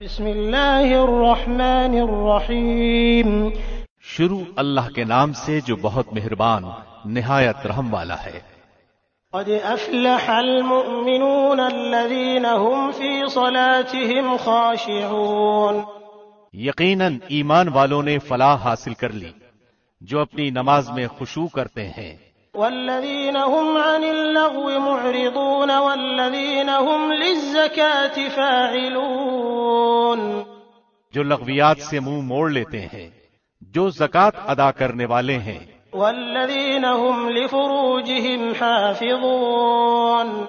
بسم اللہ الرحمن الرحیم۔ شروع اللہ کے نام سے جو بہت مہربان نہایت رحم والا ہے۔ قد افلح المؤمنون الذین هم فی صلاتهم خاشعون۔ یقیناً ایمان والوں نے فلاح حاصل کر لی جو اپنی نماز میں خشوع کرتے ہیں۔ والذین هم عن اللغو معرضون والذین هم للزکاة فاعلون۔ جو لغویات سے منہ موڑ لیتے ہیں، جو زکوٰۃ ادا کرنے والے ہیں۔ والذین هم لفروجهم حافظون۔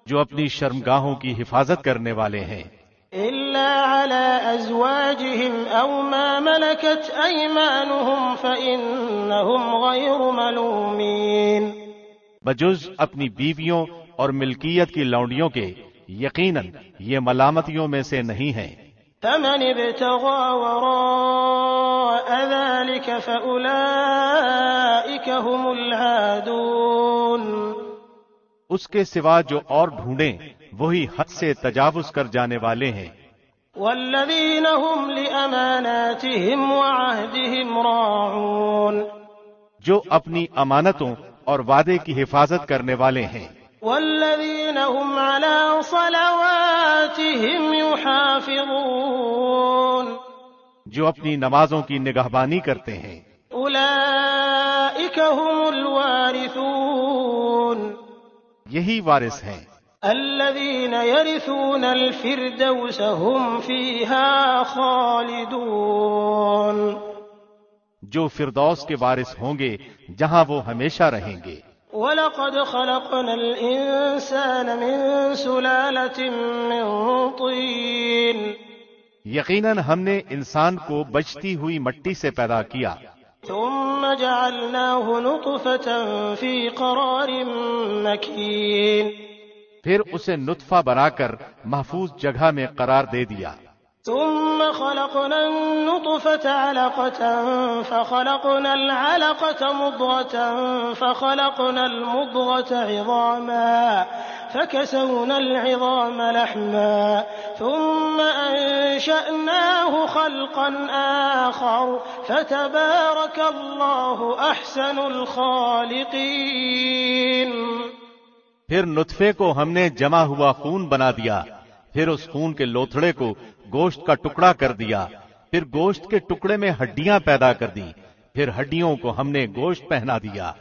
جو اپنی شرمگاہوں کی حفاظت کرنے والے ہیں۔ إلا على أزواجهم أو ما ملكت أيمانهم فإنهم غير ملومين۔ بجز اپنی بیویوں اور ملکیت کی لونڈیوں کے یقیناً یہ ملامتیوں میں سے نہیں ہیں۔ فمن ابتغى وراء ذلك فأولئك هم العادون۔ اس کے سوا جو اور ڈھونڈیں وہی حد سے تجاوز کر جانے والے ہیں۔ والذین هم لأماناتهم وعهدهم راعون۔ جو اپنی امانتوں اور وعدے کی حفاظت کرنے والے ہیں۔ والذین هم على صلواتهم يحافظون۔ جو اپنی نمازوں کی نگہبانی کرتے ہیں۔ اولئک هم الوارثون۔ یہی وارث ہیں۔ الذین یرثون الفردوس هم فیہا خالدون۔ جو فردوس کے وارث ہوں گے جہاں وہ ہمیشہ رہیں گے۔ وَلَقَدْ خَلَقْنَا الْإِنسَانَ مِنْ سُلَالَةٍ مِّن طِينٍ۔ یقیناً ہم نے انسان کو بجتی ہوئی مٹی سے پیدا کیا۔ ثم جعلناه نطفة في قرار مكين۔ پھر اسے نطفہ بنا کر محفوظ جگہ میں قرار دے دیا۔ ثم خلقنا النطفة علقة فخلقنا العلقة مضغة فخلقنا المضغة عظاما فكسونا العظام لحما ثم أنشأناه خلقا آخر فتبارك الله أحسن الخالقين۔ پھر نطفے کو ہم نے جمع ہوا خون بنا دیا، پھر اس خون کے لوتھڑے کو گوشت کا ٹکڑا کر دیا، پھر گوشت کے ٹکڑے میں ہڈیاں پیدا کر دی، پھر ہڈیوں کو ہم نے گوشت پہنا دیا،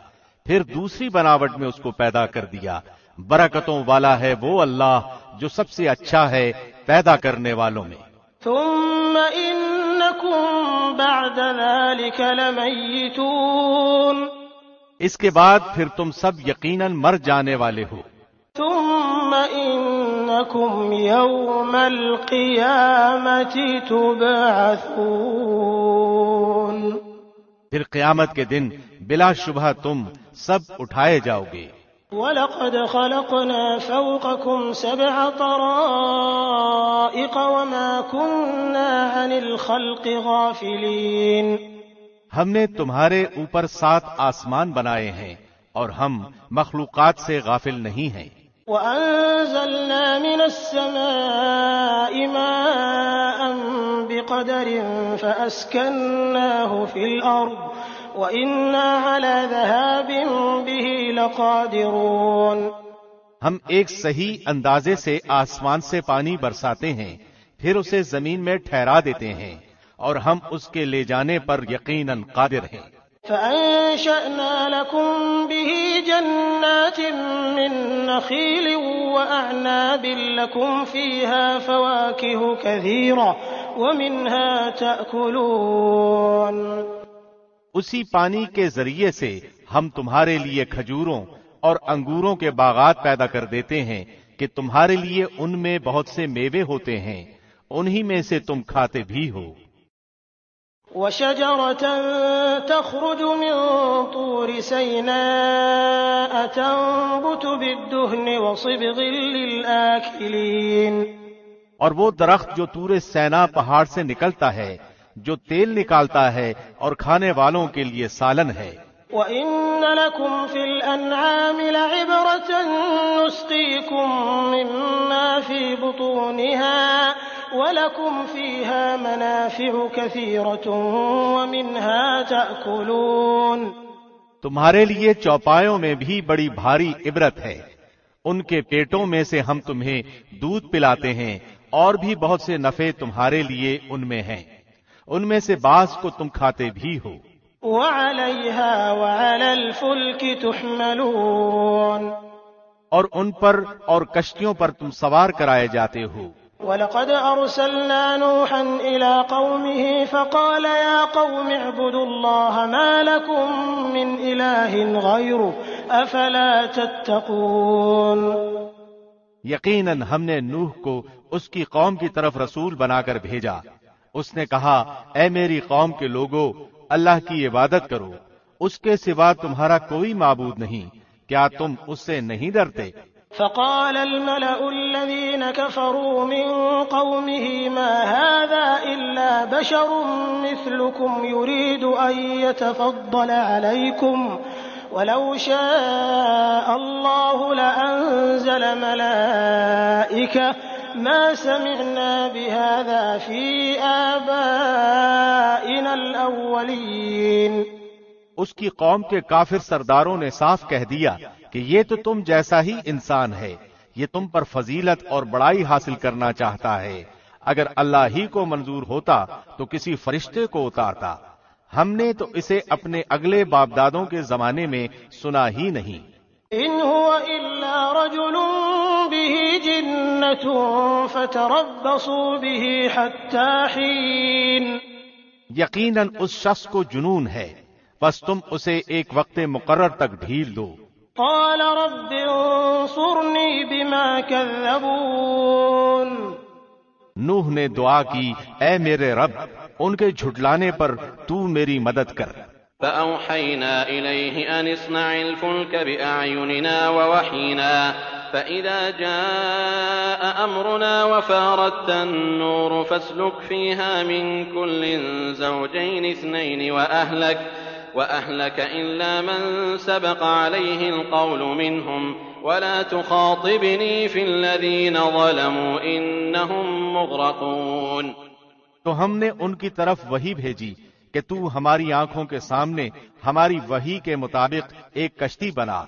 پھر دوسری بناوٹ میں اس کو پیدا کر دیا۔ برکتوں والا ہے وہ اللہ جو سب سے اچھا ہے پیدا کرنے والوں میں۔ ثم إنكم بعد ذلك لمیتون۔ اس کے بعد پھر تم سب یقیناً مر جانے والے ہو۔ ثم إنكم يوم القيامة تبعثون۔ پھر قیامت کے دن بلا شبہ تم سب اٹھائے جاؤ گے۔ وَلَقَدْ خَلَقْنَا فَوْقَكُمْ سَبْعَ طَرَائِقَ وَمَا كُنَّا عَنِ الْخَلْقِ غَافِلِينَ۔ ہم نے تمہارے اوپر 7 آسمان بنائے ہیں اور ہم مخلوقات سے غافل نہیں ہیں۔ وَأَنزَلْنَا مِنَ السَّمَاءِ مَاءً بِقَدَرٍ فَأَسْكَنَّاهُ فِي الْأَرْضِ وَإِنَّا عَلَى ذَهَابٍ بِهِ لَقَادِرُونَ۔ ہم ایک صحیح اندازے سے آسمان سے پانی برساتے ہیں، پھر اسے زمین میں ٹھہرا دیتے ہیں اور ہم اس کے لے جانے پر یقیناً قادر ہیں۔ فَأَنشَأْنَا لَكُم بِهِ جَنَّاتٍ مِّن نَّخِيلٍ وَأَعْنَابٍ لَّكُمْ فِيهَا فَوَاكِهُ كَثِيرَةٌ وَمِنْهَا تَأْكُلُونَ۔ اسی پانی کے ذریعے سے ہم تمہارے لیے کھجوروں اور انگوروں کے باغات پیدا کر دیتے ہیں کہ تمہارے لیے ان میں بہت سے میوے ہوتے ہیں، انہی میں سے تم کھاتے بھی ہو۔ وَشَجَرَةً تَخْرُجُ مِن طُورِ سَيْنَاءَ تَنبُتُ بِالدُّهْنِ وَصِبْغٍ لِّلْآكِلِينَ۔ اور وہ درخت جو طور سینا پہاڑ سے نکلتا ہے، جو تیل نکالتا ہے اور کھانے والوں کے لیے سالن ہے۔ وَإِنَّ لَكُمْ فِي الْأَنْعَامِ لَعِبْرَةً نُسْقِيكُم مِّمَّا فِي بُطُونِهَا وَلَكُمْ فِيهَا مَنَافِعُ كَثِيرَةٌ وَمِنْهَا تَأْكُلُونَ تمہارے لیے چوپایوں میں بھی بڑی بھاری عبرت ہے، ان کے پیٹوں میں سے ہم تمہیں دودھ پلاتے ہیں، اور بھی بہت سے نفع تمہارے لیے ان میں ہیں، ان میں سے بعض کو تم کھاتے بھی ہو۔ وَعَلَيْهَا وَعَلَى الْفُلْكِ تُحْمَلُونَ اور ان پر اور کشتیوں پر تم سوار کرائے جاتے ہو۔ وَلَقَدْ أَرْسَلْنَا نُوحًا إِلَىٰ قَوْمِهِ فَقَالَ يَا قَوْمِ اعْبُدُوا اللَّهَ مَا لَكُم مِّنْ إِلَٰهٍ غَيْرُهُ أَفَلَا تَتَّقُونَ یقیناً ہم نے نوح کو اس کی قوم کی طرف رسول بنا کر بھیجا، اس نے کہا اے میری قوم کے لوگو، اللہ کی عبادت کرو، اس کے سوا تمہارا کوئی معبود نہیں، کیا تم اس سے نہیں ڈرتے؟ فقال الملأ الذين كفروا من قومه ما هذا إلا بشر مثلكم يريد أن يتفضل عليكم ولو شاء الله لأنزل ملائكة ما سمعنا بهذا في آبائنا الأولين اس کی قوم کے کافر سرداروں نے صاف کہہ دیا کہ یہ تو تم جیسا ہی انسان ہے، یہ تم پر فضیلت اور بڑائی حاصل کرنا چاہتا ہے، اگر اللہ ہی کو منظور ہوتا تو کسی فرشتے کو اتارتا، ہم نے تو اسے اپنے اگلے باپ دادوں کے زمانے میں سنا ہی نہیں۔ ان هو الا رجل به جنة فتربصوا به حتى حين یقیناً اس شخص کو جنون ہے، بس تم اسے ایک وقت مقرر تک ڈھیل دو۔ قال رب انصرني بما كذبون نوح نے دعا کی اے میرے رب، ان کے جھٹلانے پر تو میری مدد کر۔ فأوحينا إليه أن اصنع الفلك بأعيننا ووحينا فإذا جاء أمرنا وفارت النور فاسلك فيها من كل زوجين اثنين وأهلك إلا من سبق عليه القول منهم ولا تخاطبني في الذين ظلموا إنهم مغرقون۔ تو ہم نے ان کی طرف وحی بھیجی کہ تو ہماری آنکھوں کے سامنے ہماری وحی کے مطابق ایک کشتی بنا،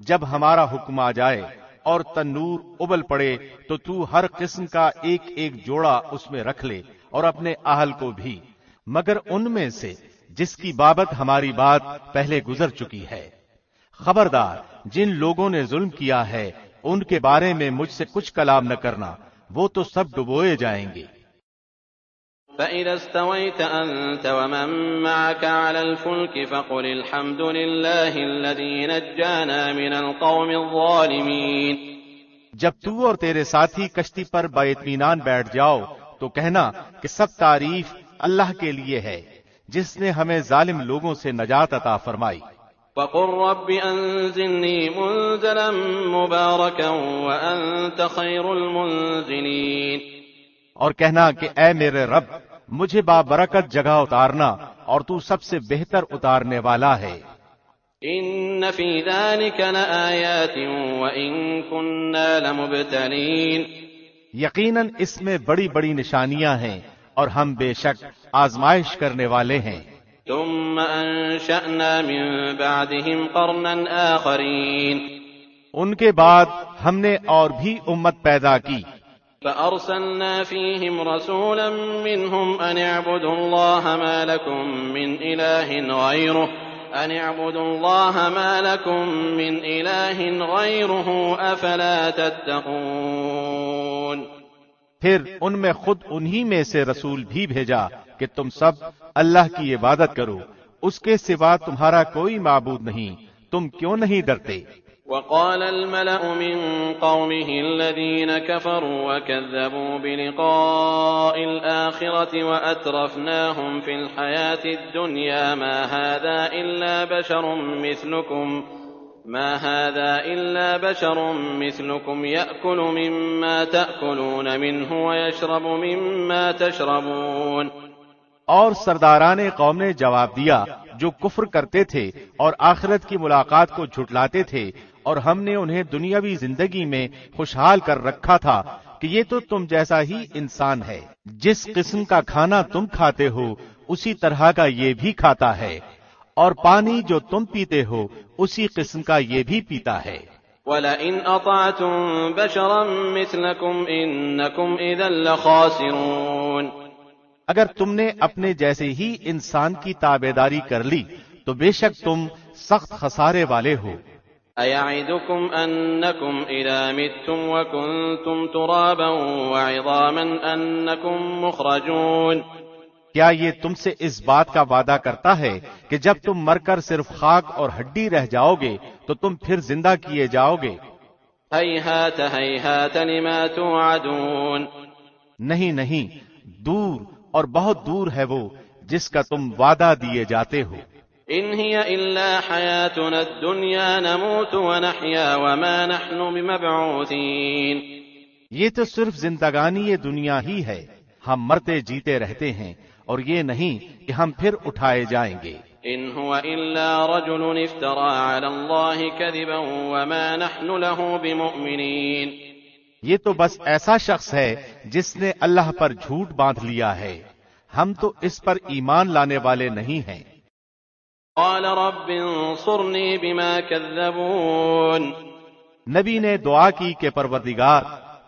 جب ہمارا حکم آ جائے اور تنور ابل پڑے تو تو ہر قسم کا ایک ایک جوڑا اس میں رکھ لے اور اپنے اہل کو بھی، مگر ان میں سے جس کی بابت ہماری بات پہلے گزر چکی ہے۔ خبردار جن لوگوں نے ظلم کیا ہے ان کے بارے میں مجھ سے کچھ کلام نہ کرنا، وہ تو سب ڈبوئے جائیں گے۔ فإذا استويت أنت ومن معك على الفلك فقل الحمد لله الذي نجانا من القوم الظالمين۔ جب تو اور تیرے ساتھی کشتی پر باطمینان بیٹھ جاؤ تو کہنا کہ سب تعریف اللہ کے لیے ہے جس نے ہمیں ظالم لوگوں سے نجات عطا فرمائی۔ وقل رب أنزلني منزلا مباركا وأنت خير المنزلين۔ اور کہنا کہ اے میرے رب مجھے بابرکت جگہ اتارنا اور تو سب سے بہتر اتارنے والا ہے۔ ان فی ذلک لآیات وإن كنا لمبتلین۔ یقیناً اس میں بڑی بڑی نشانیاں ہیں اور ہم بے شک آزمائش کرنے والے ہیں۔ ثم انشأنا من بعدهم قرنا آخرین۔ ان کے بعد ہم نے اور بھی امت پیدا کی۔ فأرسلنا فيهم رسولا منهم أن اعبدوا الله ما لكم من إله غيره أفلا تتقون۔ پھر ان میں خود انہی میں سے رسول بھی بھیجا کہ تم سب اللہ کی عبادت کرو، اس کے سوا تمہارا کوئی معبود نہیں، تم کیوں نہیں ڈرتے؟ وقال الملأ من قومه الذين كفروا وكذبوا بلقاء الآخرة وأترفناهم في الحياة الدنيا ما هذا إلا بشر مثلكم يأكل مما تأكلون منه ويشرب مما تشربون۔ اور سرداران قوم نے جواب دیا جو کفر کرتے تھے اور آخرت کی ملاقات کو جھٹلاتے تھے، اور ہم نے انہیں دنیاوی زندگی میں خوشحال کر رکھا تھا کہ یہ تو تم جیسا ہی انسان ہے، جس قسم کا کھانا تم کھاتے ہو اسی طرح کا یہ بھی کھاتا ہے، اور پانی جو تم پیتے ہو اسی قسم کا یہ بھی پیتا ہے۔ وَلَئِنْ أَطَعْتُمْ بَشَرًا مِثْلَكُمْ إِنَّكُمْ إِذًا لَخَاسِرُونَ۔ اگر تم نے اپنے جیسے ہی انسان کی تابعداری کر لی تو بے شک تم سخت خسارے والے ہو۔ أَيَعِدُكُمْ أَنَّكُمْ إِذَا مِتُّمْ وَكُنْتُمْ تُرَابًا وَعِظَامًا أَنَّكُمْ مُخْرَجُونَ۔ کیا یہ تم سے اس بات کا وعدہ کرتا ہے کہ جب تم مر کر صرف خاک اور ہڈی رہ جاؤ گے تو تم پھر زندہ کیے جاؤ گے؟ هَيْهَاتَ هَيْهَاتَ لِمَا تُوعَدُونَ۔ نہیں نہیں، دور اور بہت دور ہے وہ جس کا تم وعدہ دیے جاتے ہو۔ إِنْ هِيَ إِلَّا حَيَاتُنَا الدُّنْيَا نَمُوتُ وَنَحْيَا وَمَا نَحْنُ بِمَبْعُوثِينَ۔ یہ تو صرف زندگانی یہ دنیا ہی ہے، ہم مرتے جیتے رہتے ہیں اور یہ نہیں کہ ہم پھر اٹھائے جائیں گے۔ إِنْ هُوَ إِلَّا رَجُلٌ افْتَرَىٰ عَلَى اللَّهِ كَذِبًا وَمَا نَحْنُ لَهُ بِمُؤْمِنِينَ۔ یہ تو بس ایسا شخص ہے جس نے اللہ پر جھوٹ باندھ لیا ہے، ہم تو اس پر ایمان لانے والے نہیں ہیں۔ قَالَ رَبِّ انصُرْنِي بِمَا كَذَّبُونِ۔ نبی نے دعا کی کہ پروردگار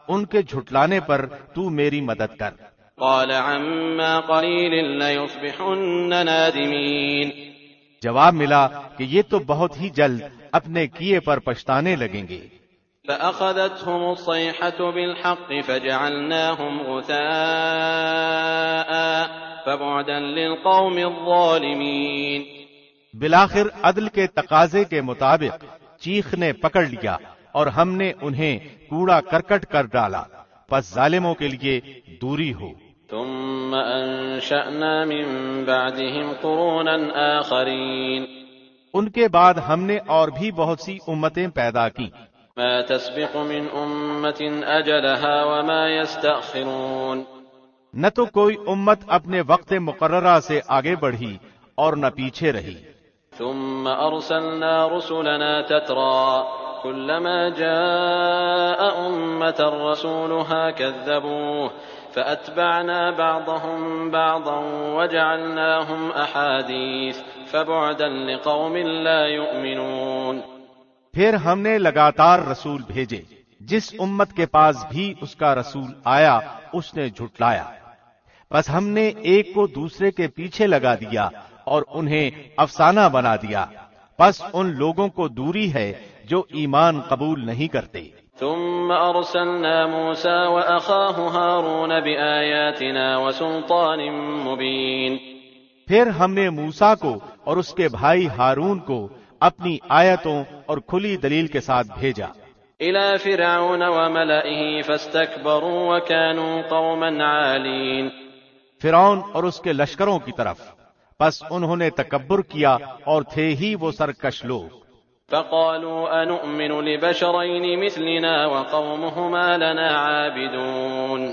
ان کے جھٹلانے پر تو میری مدد کر۔ قَالَ عَمَّا قَلِيلٍ لَيُصْبِحُنَّ نَادِمِينَ۔ جواب ملا کہ یہ تو بہت ہی جلد اپنے کیے پر پچھتانے لگیں گے۔ فَأَخَذَتْهُمُ الصَّيْحَةُ بِالْحَقِّ فَجَعَلْنَاهُمْ غُثَاءً فَبُعْدًا لِلْقَوْمِ الظَّالِمِينَ۔ بالآخر عدل کے تقاضے کے مطابق چیخ نے پکڑ لیا اور ہم نے انہیں کوڑا کرکٹ کر ڈالا، پس ظالموں کے لیے دوری ہو۔ ثُمَّ أَنشَأْنَا مِن بَعْدِهِمْ قُرُونًا آخَرِينَ۔ ان کے بعد ہم نے اور بھی بہت سی امتیں پیدا کی۔ مَا تَسْبِقُ مِنْ أُمَّةٍ أَجَلَهَا وَمَا يَسْتَأْخِرُونَ۔ نہ تو کوئی امت اپنے وقت مقررہ سے آگے بڑھی اور نہ پیچھے رہی۔ ثُمَّ أَرْسَلْنَا رُسُلَنَا تَتْرَىٰ كُلَّمَا جَاءَ أُمَّةً رَّسُولُهَا كَذَّبُوهُ فَأَتْبَعْنَا بَعْضَهُم بَعْضًا وَجَعَلْنَاهُمْ أَحَادِيثَ فَبُعْدًا لِقَوْمٍ لَّا يُؤْمِنُونَ۔ پھر ہم نے لگاتار رسول بھیجے، جس امت کے پاس بھی اس کا رسول آیا اس نے جھٹلایا، بس ہم نے ایک کو دوسرے کے پیچھے لگا دیا اور انہیں افسانہ بنا دیا، پس ان لوگوں کو دوری ہے جو ایمان قبول نہیں کرتے۔ ثم أرسلنا موسى وأخاه هارون بآياتنا وسلطان مبين۔ پھر ہم نے موسیٰ کو اور اس کے بھائی ہارون کو اپنی آیتوں اور کھلی دلیل کے ساتھ بھیجا۔ إلى فرعون وملئه فاستكبروا وكانوا قوما عالين۔ فرعون اور اس کے لشکروں کی طرف، پس انہوں نے تکبر کیا اور تھے ہی وہ سرکش لوگ۔ فقالوا أنؤمن لبشرين مثلنا وقومهما لنا عابدون۔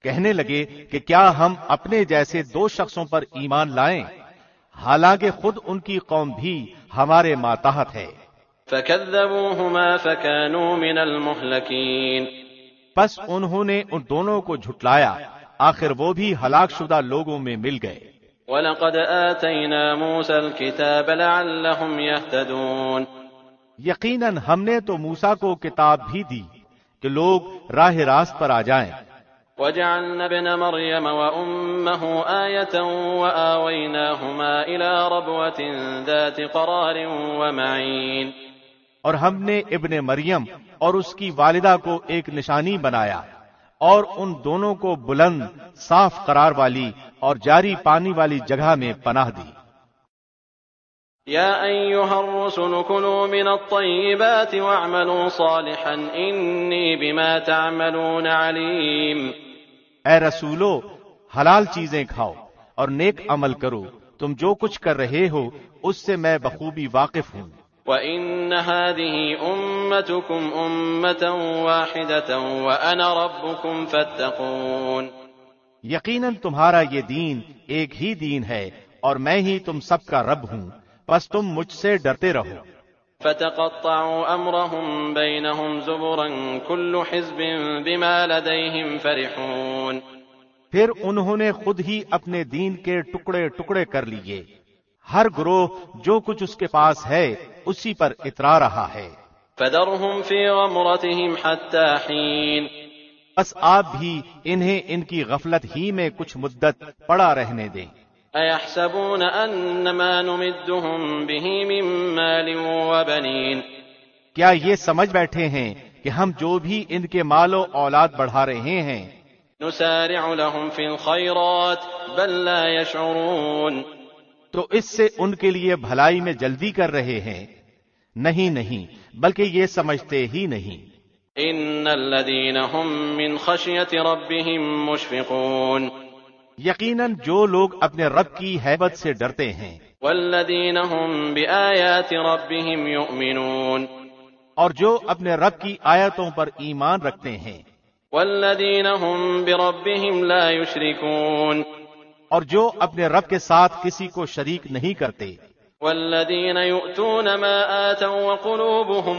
کہنے لگے کہ کیا ہم اپنے جیسے دو شخصوں پر ایمان لائیں، حالانکہ خود ان کی قوم بھی ہمارے ماتحت ہے۔ فكذبوهما فكانوا من المهلكين۔ پس انہوں نے ان دونوں کو جھٹلایا، آخر وہ بھی ہلاک شدہ لوگوں میں مل گئے۔ وَلَقَدْ آتَيْنَا مُوسَى الْكِتَابَ لَعَلَّهُمْ يَهْتَدُونَ۔ یقیناً ہم نے تو موسیٰ کو کتاب بھی دی کہ لوگ راہ راست پر آ جائیں۔ وَجَعَلْنَا ابْنَ مَرْيَمَ وَأُمَّهُ آيَةً وَآوَيْنَاهُمَا إِلَىٰ رَبْوَةٍ ذَاتِ قَرَارٍ وَمَعِينٍ۔ اور ہم نے ابن مریم اور اس کی والدہ کو ایک نشانی بنایا اور ان دونوں کو بلند صاف قرار والی اور جاری پانی والی جگہ میں پناہ دی۔ یا ایھا الرسل کلوا من الطیبات واعملوا صالحا انی بما تعملون علیم۔ اے رسولو، حلال چیزیں کھاؤ اور نیک عمل کرو، تم جو کچھ کر رہے ہو اس سے میں بخوبی واقف ہوں۔ وَإِنَّ هَٰذِهِ أُمَّتُكُمْ أُمَّةً وَاحِدَةً وَأَنَا رَبُّكُمْ فَاتَّقُونِ۔ یقیناً تمہارا یہ دین ایک ہی دین ہے اور میں ہی تم سب کا رب ہوں، پس تم مجھ سے ڈرتے رہو۔ فتقطعوا أمرهم بينهم زبرا كل حزب بما لديهم فرحون. پھر انہوں نے خود ہی اپنے دین کے ٹکڑے ٹکڑے کر لیے، ہر گروہ جو کچھ اس کے پاس ہے اسی پر اترا رہا ہے. فذرهم في غمرتهم حتى حين. بس آپ بھی انہیں ان کی غفلت ہی میں کچھ مدت پڑا رہنے دیں. أيحسبون أن ما نمدهم به من مال وبنين. کیا یہ سمجھ بیٹھے ہیں کہ ہم جو بھی ان کے مال و اولاد بڑھا رہے ہیں نسارع لهم في الخيرات بل لا يشعرون. تو اس سے ان کے لیے بھلائی میں جلدی کر رہے ہیں؟ نہیں، بلکہ یہ سمجھتے ہی نہیں. ان الذين هم من خشية ربهم مشفقون. یقیناً جو لوگ اپنے رب کی ہیبت سے ڈرتے ہیں. والذین هم بآیات ربهم یؤمنون. اور جو اپنے رب کی آیتوں پر ایمان رکھتے ہیں. والذین هم بربهم لا یشرکون. اور جو اپنے رب کے ساتھ کسی کو شریک نہیں کرتے. والذین یؤتون ما آتوا وقلوبهم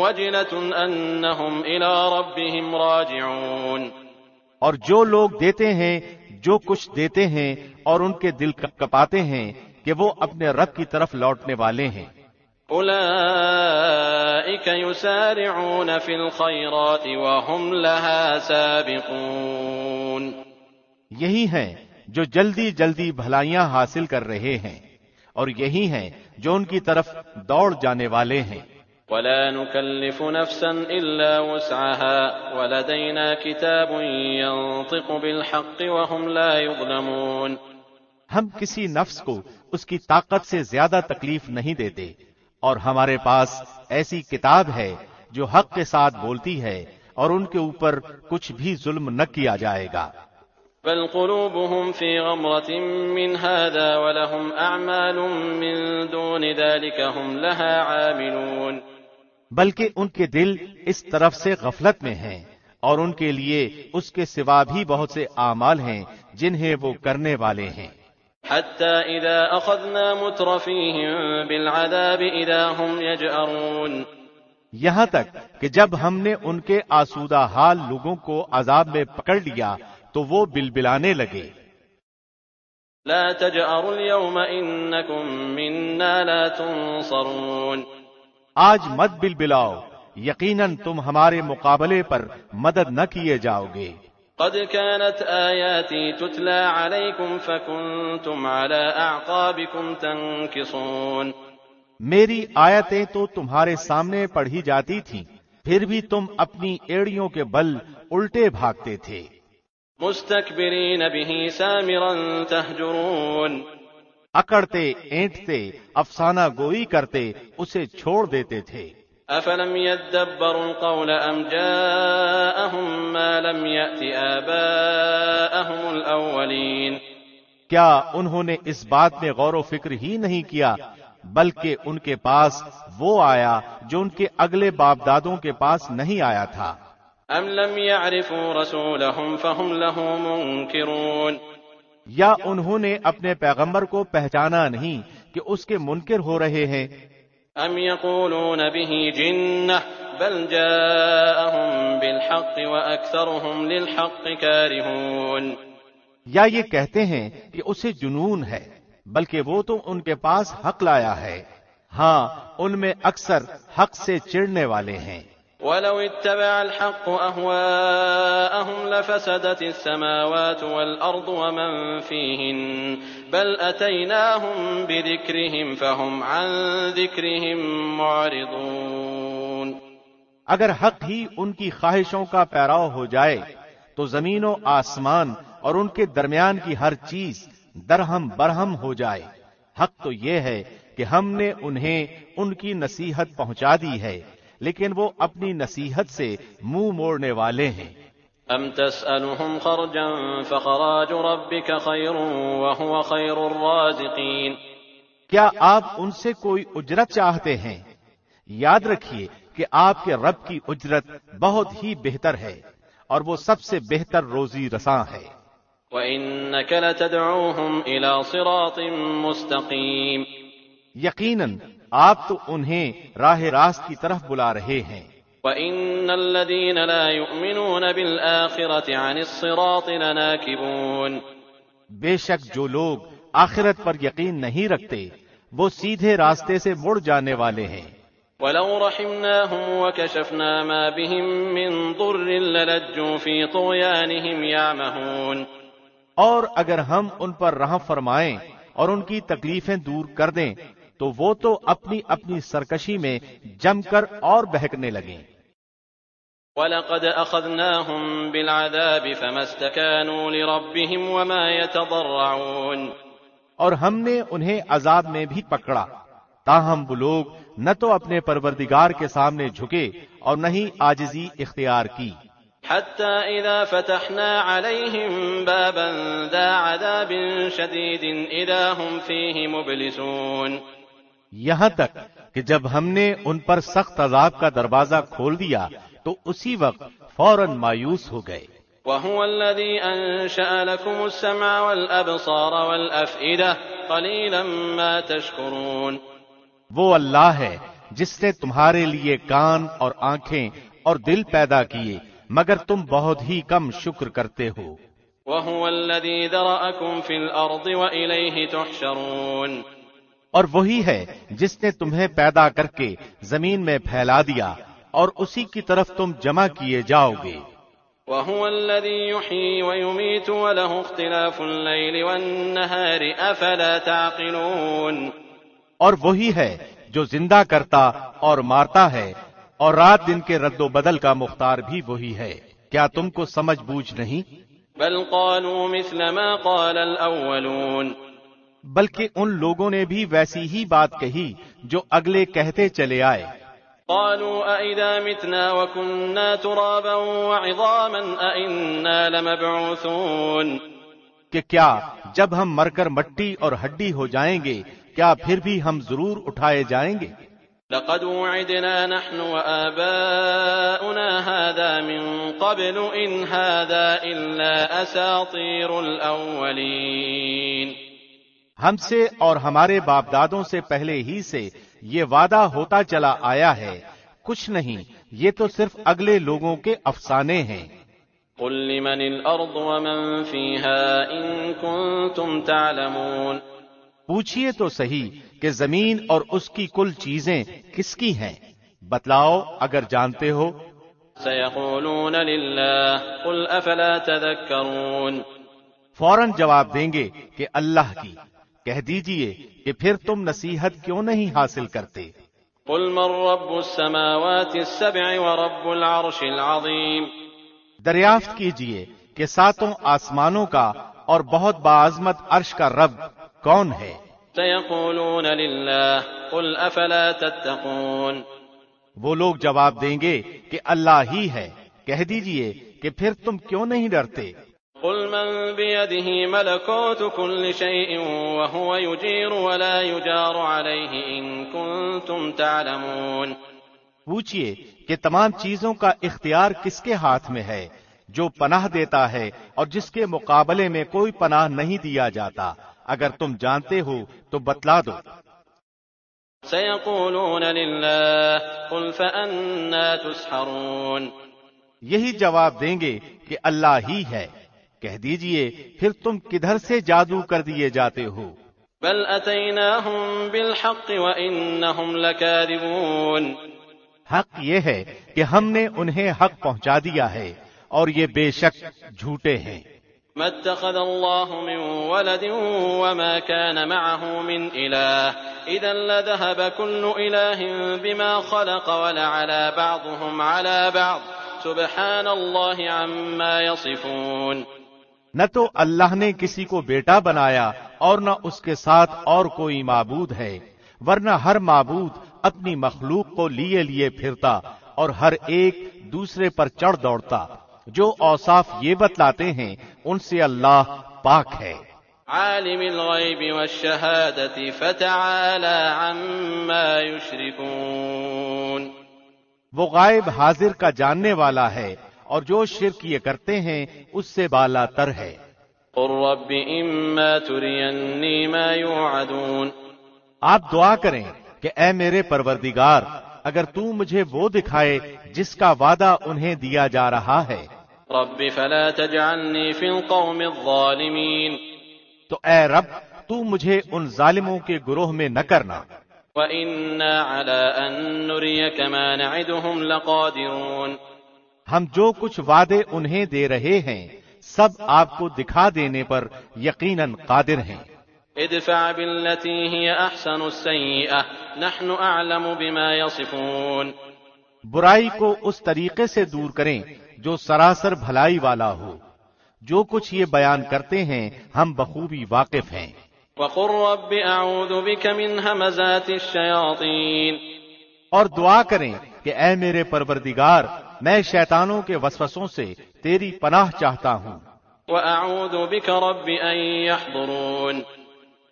وجلة انہم الی ربهم راجعون. اور جو لوگ دیتے ہیں جو کچھ دیتے ہیں اور ان کے دل کپاتے ہیں کہ وہ اپنے رب کی طرف لوٹنے والے ہیں. اولئک یسارعون فی الخیرات وهم لها سابقون. یہی ہیں جو جلدی جلدی بھلائیاں حاصل کر رہے ہیں اور یہی ہیں جو ان کی طرف دوڑ جانے والے ہیں. ولا نكلف نفسا إلا وسعها ولدينا كتاب ينطق بالحق وهم لا يظلمون. ہم کسی نفس کو اس کی طاقت سے زیادہ تکلیف نہیں دیتے اور ہمارے پاس ایسی کتاب ہے جو حق کے ساتھ بولتی ہے اور ان کے اوپر کچھ بھی ظلم نہ کیا جائے گا. بل قلوبهم في غمرة من هذا ولهم أعمال من دون ذلك هم لها عاملون. بلکہ ان کے دل اس طرف سے غفلت میں ہیں اور ان کے لیے اس کے سوا بھی بہت سے اعمال ہیں جنہیں وہ کرنے والے ہیں. حتى إذا أخذنا مترفيهم بالعذاب إذا هم يجأرون. یہاں تک کہ جب ہم نے ان کے آسودہ حال لوگوں کو عذاب میں پکڑ لیا تو وہ بلبلانے لگے. لا تجأروا اليوم إنكم منا لا تنصرون. آج مت بلبلاؤ، یقیناً تم ہمارے مقابلے پر مدد نہ کیے جاؤ گے. قد كانت آياتي تتلى عليكم فكنتم على أعقابكم تنكصون. میری آیتیں تو تمہارے سامنے پڑھی جاتی تھیں، پھر بھی تم اپنی ایڑیوں کے بل الٹے بھاگتے تھے. مستكبرين به سامرا تهجرون. اکڑتے اینٹتے افسانہ گوئی کرتے اسے چھوڑ دیتے تھے. افلم يدبروا القول ام جاءهم ما لم يأت آباءهم الاولین. کیا انہوں نے اس بات میں غور و فکر ہی نہیں کیا بلکہ ان کے پاس وہ آیا جو ان کے اگلے باپ دادوں کے پاس نہیں آیا تھا. ام لم يعرفوا رسولهم فهم له منکرون. یا انہوں نے اپنے پیغمبر کو پہچانا نہیں کہ اس کے منکر ہو رہے ہیں. ام یقولون به جنہ بل جاءهم بالحق واکثرهم للحق کارہون. یا یہ کہتے ہیں کہ اسے جنون ہے بلکہ وہ تو ان کے پاس حق لایا ہے، ہاں ان میں اکثر حق سے چڑھنے والے ہیں. وَلَوِ اتَّبَعَ الْحَقُّ أَهْوَاءَهُمْ لَفَسَدَتِ السَّمَاوَاتُ وَالْأَرْضُ وَمَنْ فِيهِنَّ بَلْ أَتَيْنَاهُمْ بِذِكْرِهِمْ فَهُمْ عَنْ ذِكْرِهِمْ مُعْرِضُونَ. اگر حق ہی ان کی خواہشوں کا پیراؤ ہو جائے تو زمین و آسمان اور ان کے درمیان کی ہر چیز درہم برہم ہو جائے. حق تو یہ ہے کہ ہم نے انہیں ان کی نصیحت پہنچا دی ہے لیکن وہ اپنی نصیحت سے منہ موڑنے والے ہیں. ام تسألهم خرجا فخراج ربك خير وهو خير الرازقين. کیا آپ ان سے کوئی اجرت چاہتے ہیں؟ یاد رکھیے کہ آپ کے رب کی اجرت بہت ہی بہتر ہے اور وہ سب سے بہتر روزی رساں ہے. وَإِنَّكَ لَتَدْعُوهُمْ إِلَى صِرَاطٍ مُسْتَقِيمٍ. یقیناً آپ تو انہیں راہ راست کی طرف بلا رہے ہیں۔ وَإِنَّ الَّذِينَ لَا يُؤْمِنُونَ بِالْآخِرَةِ عَنِ الصِّرَاطِ لَنَاكِبُونَ، بے شک جو لوگ آخرت پر یقین نہیں رکھتے وہ سیدھے راستے سے مڑ جانے والے ہیں۔ وَلَوْ رَحِمْنَاهُمْ وَكَشَفْنَا مَا بِهِم مِّن ضُرٍّ لَّلَجُّوا فِي طُغْيَانِهِمْ يَعْمَهُونَ، اور اگر ہم ان پر رحم فرمائیں اور ان کی تکلیفیں دور کر دیں تو وہ تو اپنی اپنی سرکشی میں جم کر اور بہکنے لگیں۔ وَلَقَدْ أَخَذْنَاهُمْ بِالْعَذَابِ فَمَا اسْتَكَانُوا لِرَبِّهِمْ وَمَا يَتَضَرَّعُونَ، اور ہم نے انہیں عذاب میں بھی پکڑا، تاہم وہ لوگ نہ تو اپنے پروردگار کے سامنے جھکے اور نہ ہی عاجزی اختیار کی۔ حَتَّى إِذَا فَتَحْنَا عَلَيْهِمْ بَابًا ذَا عَذَابٍ شَدِيدٍ إِذَا هُمْ فِيهِ مُبْلِسُونَ، یہاں تک کہ جب ہم نے ان پر سخت عذاب کا دروازہ کھول دیا تو اسی وقت فوراً مایوس ہو گئے۔ وَهُوَ الَّذِي أَنشَأَ لَكُمُ السَّمْعَ وَالْأَبْصَارَ وَالْأَفْئِدَةَ قَلِيلًا مَا تَشْكُرُونَ، وہ اللہ ہے جس نے تمہارے لیے کان اور آنکھیں اور دل پیدا کیے مگر تم بہت ہی کم شکر کرتے ہو۔ وَهُوَ الَّذِي ذَرَأَكُمْ فِي الْأَرْضِ وَإِلَيْهِ تُحْشَرُونَ، اور وہی ہے جس نے تمہیں پیدا کر کے زمین میں پھیلا دیا اور اسی کی طرف تم جمع کیے جاؤ گے۔ وَهُوَ الَّذِي يُحْيِي وَيُمِيتُ وَلَهُ اخْتِلَافُ اللَّيْلِ وَالنَّهَارِ أَفَلَا تَعْقِلُونَ، اور وہی ہے جو زندہ کرتا اور مارتا ہے اور رات دن کے رد و بدل کا مختار بھی وہی ہے، کیا تم کو سمجھ بوجھ نہیں؟ بل قالوا مثل ما قال الأولون، بلکہ ان لوگوں نے بھی ویسی ہی بات کہی جو اگلے کہتے چلے آئے۔ قالوا أَإِذَا مِتْنَا وَكُنَّا تُرَابًا وَعِظَامًا أَإِنَّا لَمَبْعُوثُونَ، کہ کیا جب ہم مر کر مٹی اور ہڈی ہو جائیں گے کیا پھر بھی ہم ضرور اٹھائے جائیں گے؟ لقد وعدنا نحن وآباؤنا هذا من قبل إن هذا إلا أساطير الأولين، ہم سے اور ہمارے باپ دادوں سے پہلے ہی سے یہ وعدہ ہوتا چلا آیا ہے، کچھ نہیں، یہ تو صرف اگلے لوگوں کے افسانے ہیں۔ قل لمن الأرض ومن فيها إن كنتم تعلمون، پوچھئے تو صحیح کہ زمین اور اس کی کل چیزیں کس کی ہیں، بتلاؤ اگر جانتے ہو۔ سيقولون لله قل أفلا تذكرون، فوراً جواب دیں گے کہ اللہ کی، کہہ دیجئے کہ پھر تم نصیحت کیوں نہیں حاصل کرتے۔ قل من رب السماوات السبع ورب العرش العظیم، دریافت کیجئے کہ ساتوں آسمانوں کا اور بہت باعظمت عرش کا رب کون ہے؟ سيقولون لله قل أفلا تتقون، وہ لوگ جواب دیں گے کہ اللہ ہی ہے، کہہ دیجئے کہ پھر تم کیوں نہیں ڈرتے۔ قل من بيده ملكوت كل شيء وهو يجير ولا يجار عليه إن كنتم تعلمون، پوچھئے کہ تمام چیزوں کا اختیار کس کے ہاتھ میں ہے، جو پناہ دیتا ہے اور جس کے مقابلے میں کوئی پناہ نہیں دیا جاتا، اگر تم جانتے ہو تو بتلا دو۔ سيقولون لله قل فأنا تسحرون، یہی جواب دیں گے کہ اللہ ہی ہے، کہہ دیجئے پھر تم کدھر سے جادو کر دیے جاتے ہو۔ بل أتيناهم بالحق وإنهم لكاذبون، حق یہ ہے کہ ہم نے انہیں حق پہنچا دیا ہے اور یہ بے شک جھوٹے ہیں۔ ما اتخذ الله من ولد وما كان معه من إله إذا لذهب كل إله بما خلق ولعلى بعضهم على بعض سبحان الله عما يصفون، نہ تو اللہ نے کسی کو بیٹا بنایا اور نہ اس کے ساتھ اور کوئی معبود ہے، ورنہ ہر معبود اپنی مخلوق کو لیے لیے پھرتا اور ہر ایک دوسرے پر چڑھ دوڑتا، جو اوصاف یہ بتلاتے ہیں ان سے اللہ پاک ہے۔ عالم الغیب والشہادة فتعالى عما يشركون، وہ غائب حاضر کا جاننے والا ہے اور جو شرک یہ کرتے ہیں اس سے بالا تر ہے۔ قل رب اما ترینی ما یوعدون، آپ دعا کریں کہ اے میرے پروردگار، اگر تو مجھے وہ دکھائے جس کا وعدہ انہیں دیا جا رہا ہے، رب فلا تجعلنی فی القوم الظالمین، تو اے رب تو مجھے ان ظالموں کے گروہ میں نہ کرنا، وَإِنَّا عَلَىٰ أَن نُّرِيَكَ مَا نَعِدُهُمْ لَقَادِرُونَ، ہم جو کچھ وعدے انہیں دے رہے ہیں سب آپ کو دکھا دینے پر یقیناً قادر ہیں۔ ادفع بالتي هي أحسن السيئة نحن أعلم بما يصفون، برائی کو اس طریقے سے دور کریں جو سراسر بھلائی والا ہو، جو کچھ یہ بیان کرتے ہیں ہم بخوبی واقف ہیں۔ وقل رب أعوذ بك من همزات الشياطين، اور دعا کریں کہ اے میرے پروردگار، میں شیطانوں کے وسوسوں سے تیری پناہ چاہتا ہوں، وأعوذ بك رب أن يحضرون،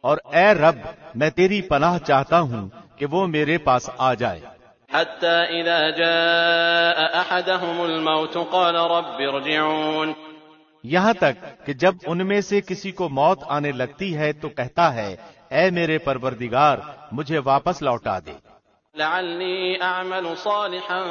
اور اے رب میں تیری پناہ چاہتا ہوں کہ وہ میرے پاس آ جائے۔ حتى إذا جاء أحدهم الموت قال رب ارجعون، یہاں تک کہ جب ان میں سے کسی کو موت آنے لگتی ہے تو کہتا ہے اے میرے پروردگار مجھے واپس لوٹا دے، لعلي أعمل صالحا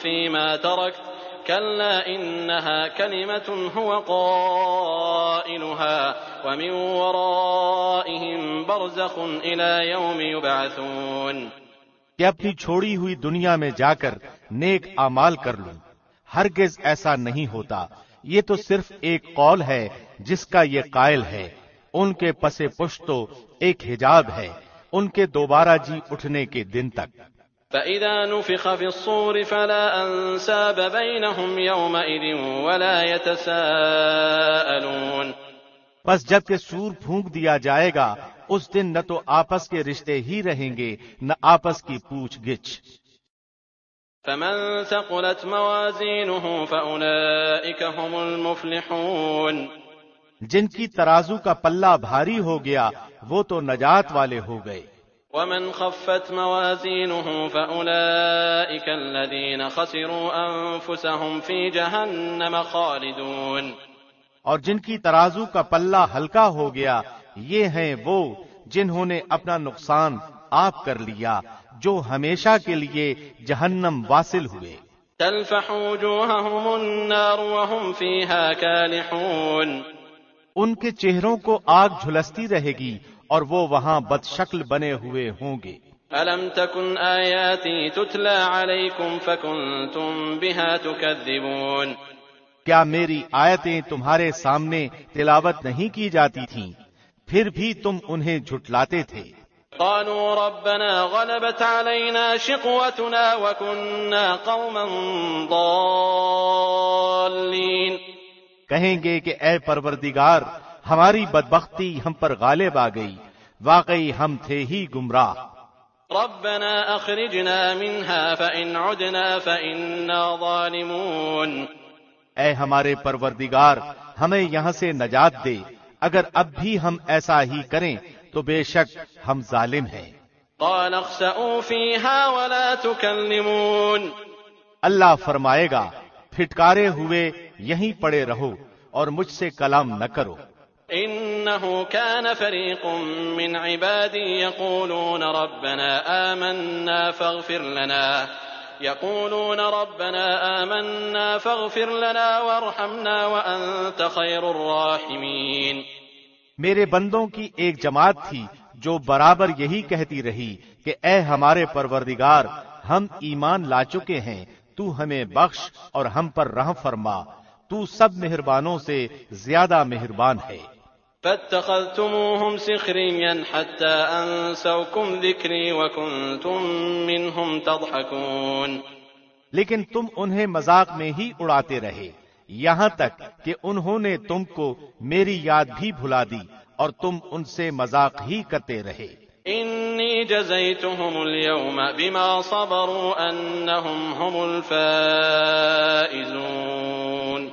فيما تركت كلا إنها كلمة هو قائلها ومن ورائهم برزخ إلى يوم يبعثون، کہ اپنی چھوڑی ہوئی دنیا میں جا کر نیک اعمال کر لوں، ہرگز ایسا نہیں ہوتا، یہ تو صرف ایک قول ہے جس کا یہ قائل ہے، ان کے پس پشت تو ایک حجاب ہے ان کے دوبارہ جی اٹھنے کے دن تک۔ فإذا نفخ في الصور فلا أنساب بينهم يومئذ ولا يتساءلون، بس جب کہ سور پھونک دیا جائے گا اس دن نہ تو آپس کے رشتے ہی رہیں گے نہ آپس کی پوچھ گچھ۔ فمن ثقلت موازينه فأولئك هم المفلحون، جن کی ترازو کا پلہ بھاری ہو گیا وہ تو نجات والے ہو گئے۔ ومن خفت موازينه فأولئك الذين خسروا أنفسهم في جهنم خالدون، اور جن کی ترازو کا پلہ ہلکا ہو گیا یہ ہیں وہ جنہوں نے اپنا نقصان آپ کر لیا، جو ہمیشہ کے لیے جہنم واصل ہوئے۔ تلفح وجوههم النار وهم فيها كالحون، ان کے چہروں کو آگ جھلستی رہے گی اور وہ وہاں بد شکل بنے ہوئے ہوں گے۔ ألم تكن آياتي تتلى عليكم فكنتم بها تكذبون، کیا میری آیتیں تمہارے سامنے تلاوت نہیں کی جاتی تھیں پھر بھی تم انہیں جھٹلاتے تھے؟ قالوا ربنا غلبت علينا شقوتنا وكنا قوما ضالين، کہیں گے کہ اے پروردگار ہماری بدبختی ہم پر غالب آ گئی، واقعی ہم تھے ہی گمراہ۔ ربنا اخرجنا منها فإن عدنا فإنا ظالمون، اے ہمارے پروردگار ہمیں یہاں سے نجات دے، اگر اب بھی ہم ایسا ہی کریں تو بے شک ہم ظالم ہیں۔ قال اخسئوا فيها ولا تكلمون، اللہ فرمائے گا پھٹکارے ہوئے یہیں پڑے رہو اور مجھ سے کلام نہ کرو۔ إنه كان فريق من عبادي يقولون ربنا آمنا فاغفر لنا وارحمنا وأنت خير الراحمين، میرے بندوں کی ایک جماعت تھی جو برابر یہی کہتی رہی کہ اے ہمارے پروردگار ہم ایمان لا چکے ہیں، تو ہمیں بخش اور ہم پر رحم فرما، تو سب مہربانوں سے زیادہ مہربان ہے۔ فاتخذتموهم سخريا حتى أنسوكم ذكري وكنتم منهم تضحكون، لیکن تم انہیں مذاق میں ہی اڑاتے رہے یہاں تک کہ انہوں نے تم کو میری یاد بھی بھلا دی اور تم ان سے مذاق ہی کرتے رہے۔ إني جزيتهم اليوم بما صبروا أنهم هم الفائزون،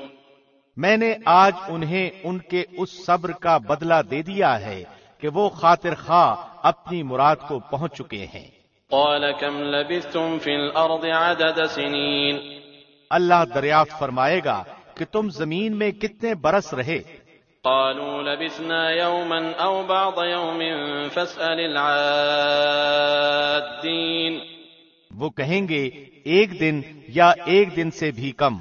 میں نے آج انہیں ان کے اس صبر کا بدلہ دے دیا ہے کہ وہ خاطر خواہ اپنی مراد کو پہنچ چکے ہیں۔ قال كم لبثتم في الأرض عدد سنين، اللہ دریافت فرمائے گا کہ تم زمین میں کتنے برس رہے؟ قالوا لبثنا يوما أو بعض يوم فاسأل العادين. وہ کہیں گے ایک دن یا ایک دن سے بھی کم،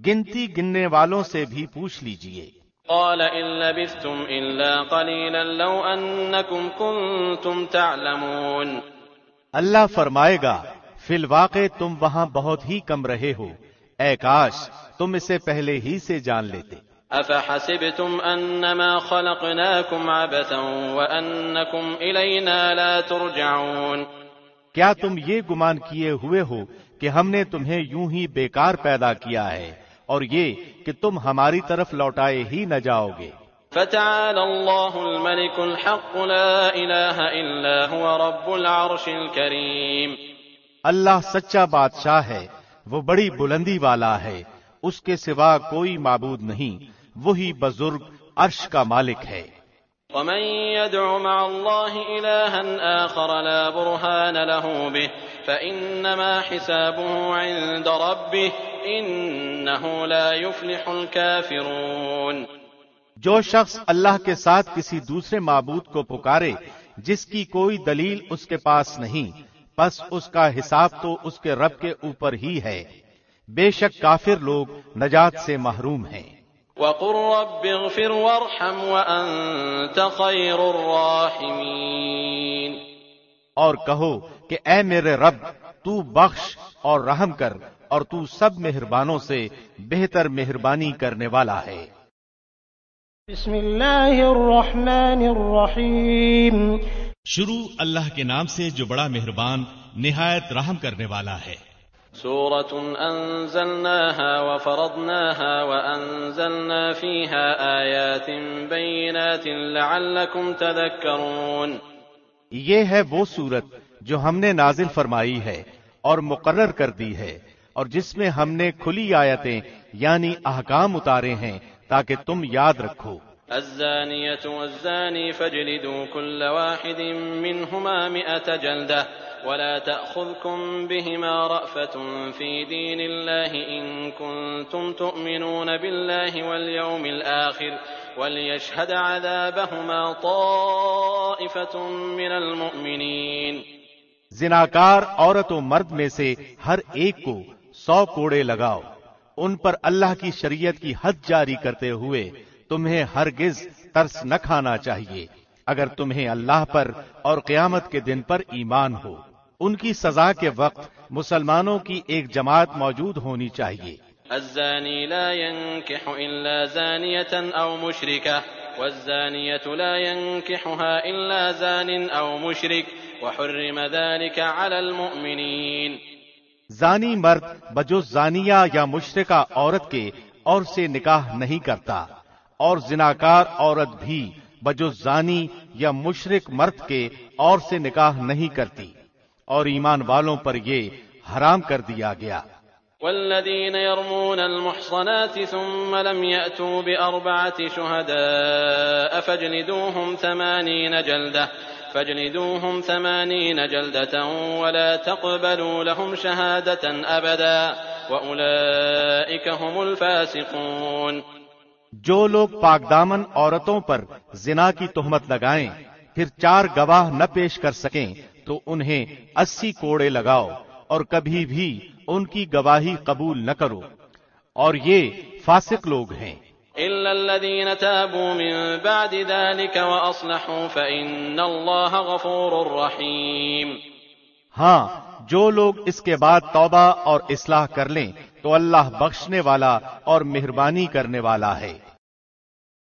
گنتی گننے والوں سے بھی پوچھ لیجئے. قال إن لبثتم إلا قليلا لو أنكم كنتم تعلمون. اللہ فرمائے گا فی الواقع تم وہاں بہت ہی کم رہے ہو، اے کاش تم اسے پہلے ہی سے جان لیتے. أفحسبتم أنما خلقناكم عبثا وأنكم إلينا لا ترجعون. کیا تم یہ گمان کیے ہوئے ہو کہ ہم نے تمہیں یوں ہی بیکار پیدا کیا ہے اور یہ کہ تم ہماری طرف لوٹائے ہی نہ جاؤ گے. فتعالى الله الملك الحق لا إله إلا هو رب العرش الكريم. اللہ سچا بادشاہ ہے، وہ بڑی بلندی والا ہے، اس کے سوا کوئی معبود نہیں، وہی بزرگ عرش کا مالک ہے. ومن يدع مع الله إلها آخر لا برهان له به فإنما حسابه عند ربه إنه لا يفلح الكافرون. جو شخص اللہ کے ساتھ کسی دوسرے معبود کو پکارے جس کی کوئی دلیل اس کے پاس نہیں، پس اس کا حساب تو اس کے رب کے اوپر ہی ہے، بے شک کافر لوگ نجات سے محروم ہیں. وَقُلْ رَبِّ اغْفِرْ وَارْحَمْ وَأَنْتَ خَيْرُ الرَّاحِمِينَ. اور کہو کہ اے میرے رب تو بخش اور رحم کر اور تو سب مہربانوں سے بہتر مہربانی کرنے والا ہے. بسم اللہ الرحمن الرحیم. شروع اللہ کے نام سے جو بڑا مہربان نہایت رحم کرنے والا ہے. سورة أنزلناها وفرضناها وأنزلنا فيها آيات بينات لعلكم تذكرون. یہ ہے وہ سورت جو ہم نے نازل فرمائی ہے اور مقرر کر دی ہے اور جس میں ہم نے کھلی آیتیں یعنی احکام اتارے ہیں تاکہ تم یاد رکھو. الزانية والزاني فاجلدوا كل واحد منهما 100 جلدة ولا تأخذكم بهما رأفة في دين الله إن كنتم تؤمنون بالله واليوم الآخر وليشهد عذابهما طائفة من المؤمنين. زناکار عورت و مرد میں سے ہر ایک کو 100 کوڑے لگاؤ، ان پر اللہ کی شریعت کی حد جاری کرتے ہوئے تمہیں ہرگز ترس نہ کھانا چاہیے اگر تمہیں اللہ پر اور قیامت کے دن پر ایمان ہو. ان کی سزا کے وقت مسلمانوں کی ایک جماعت موجود ہونی چاہیے. الزاني لا ينكح إلا زانية أو مشركة والزانية لا ينكحها إلا زان أو مشرك وحرم ذلك على المؤمنين. زانی مرد بجز زانیہ یا مشرکہ عورت کے اور سے نکاح نہیں کرتا اور زناکار عورت بھی بجز زانی یا مشرک مرد کے اور سے نکاح نہیں کرتی اور ایمان والوں پر یہ حرام کر دیا گیا. والذين يرمون المحصنات ثم لم يأتوا ب4 شهداء فاجلدوهم 80 جلدة ولا تقبلوا لهم شهادة أبدا وأولئك هم الفاسقون. جو لوگ پاک دامن عورتوں پر زنا کی تہمت لگائیں پھر 4 گواہ نہ پیش کر سکیں تو انہیں 80 کوڑے لگاؤ اور کبھی بھی ان کی گواہی قبول نہ کرو، اور یہ فاسق لوگ ہیں. إلا الذين تابوا من بعد ذلك وأصلحوا فإن الله غفور رحيم. ہاں جو لوگ اس کے بعد توبہ اور اصلاح کر لیں تو اللہ بخشنے والا اور مہربانی کرنے والا ہے.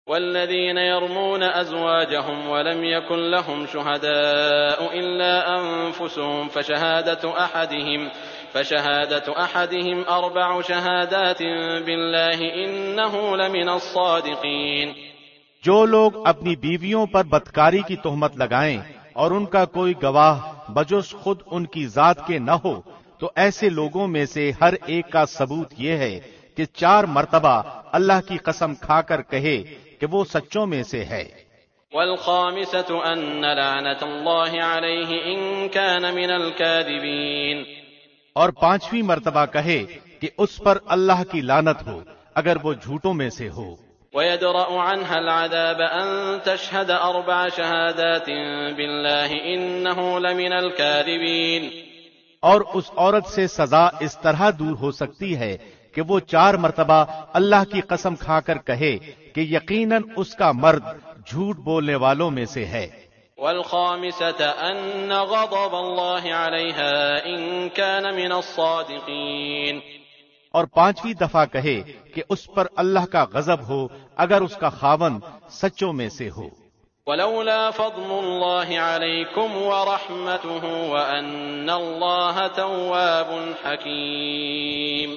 والذين يرمون أزواجهم ولم يكن لهم شهداء إلا أنفسهم فشهادة أحدهم 4 شهادات بالله إنه لمن الصادقين. جو لوگ اپنی بیویوں پر بدکاری کی تہمت لگائیں اور ان کا کوئی گواہ بجز خود ان کی ذات کے نہ ہو تو ایسے لوگوں میں سے ہر ایک کا ثبوت یہ ہے کہ 4 مرتبہ اللہ کی قسم کھا کر کہے کہ وہ سچوں میں سے ہے. والخامسة أن لعنة الله عليه إن كان من الكاذبين. اور 5ویں مرتبہ کہے کہ اس پر اللہ کی لعنت ہو اگر وہ جھوٹوں میں سے ہو. ويدرأ عنها العذاب أن تشهد 4 شهادات بالله إنه لمن الكاذبين. اور اس عورت سے سزا اس طرح دور ہو سکتی ہے کہ وہ 4 مرتبہ اللہ کی قسم کھا کر کہے کہ یقیناً اس کا مرد جھوٹ بولنے والوں میں سے ہے. والخامسة أن غضب الله عليها إن كان من الصادقين. اور 5ویں دفعہ کہے کہ اس پر اللہ کا غضب ہو اگر اس کا خاوند سچوں میں سے ہو. ولولا فضل الله عليكم ورحمته وأن الله تواب حكيم.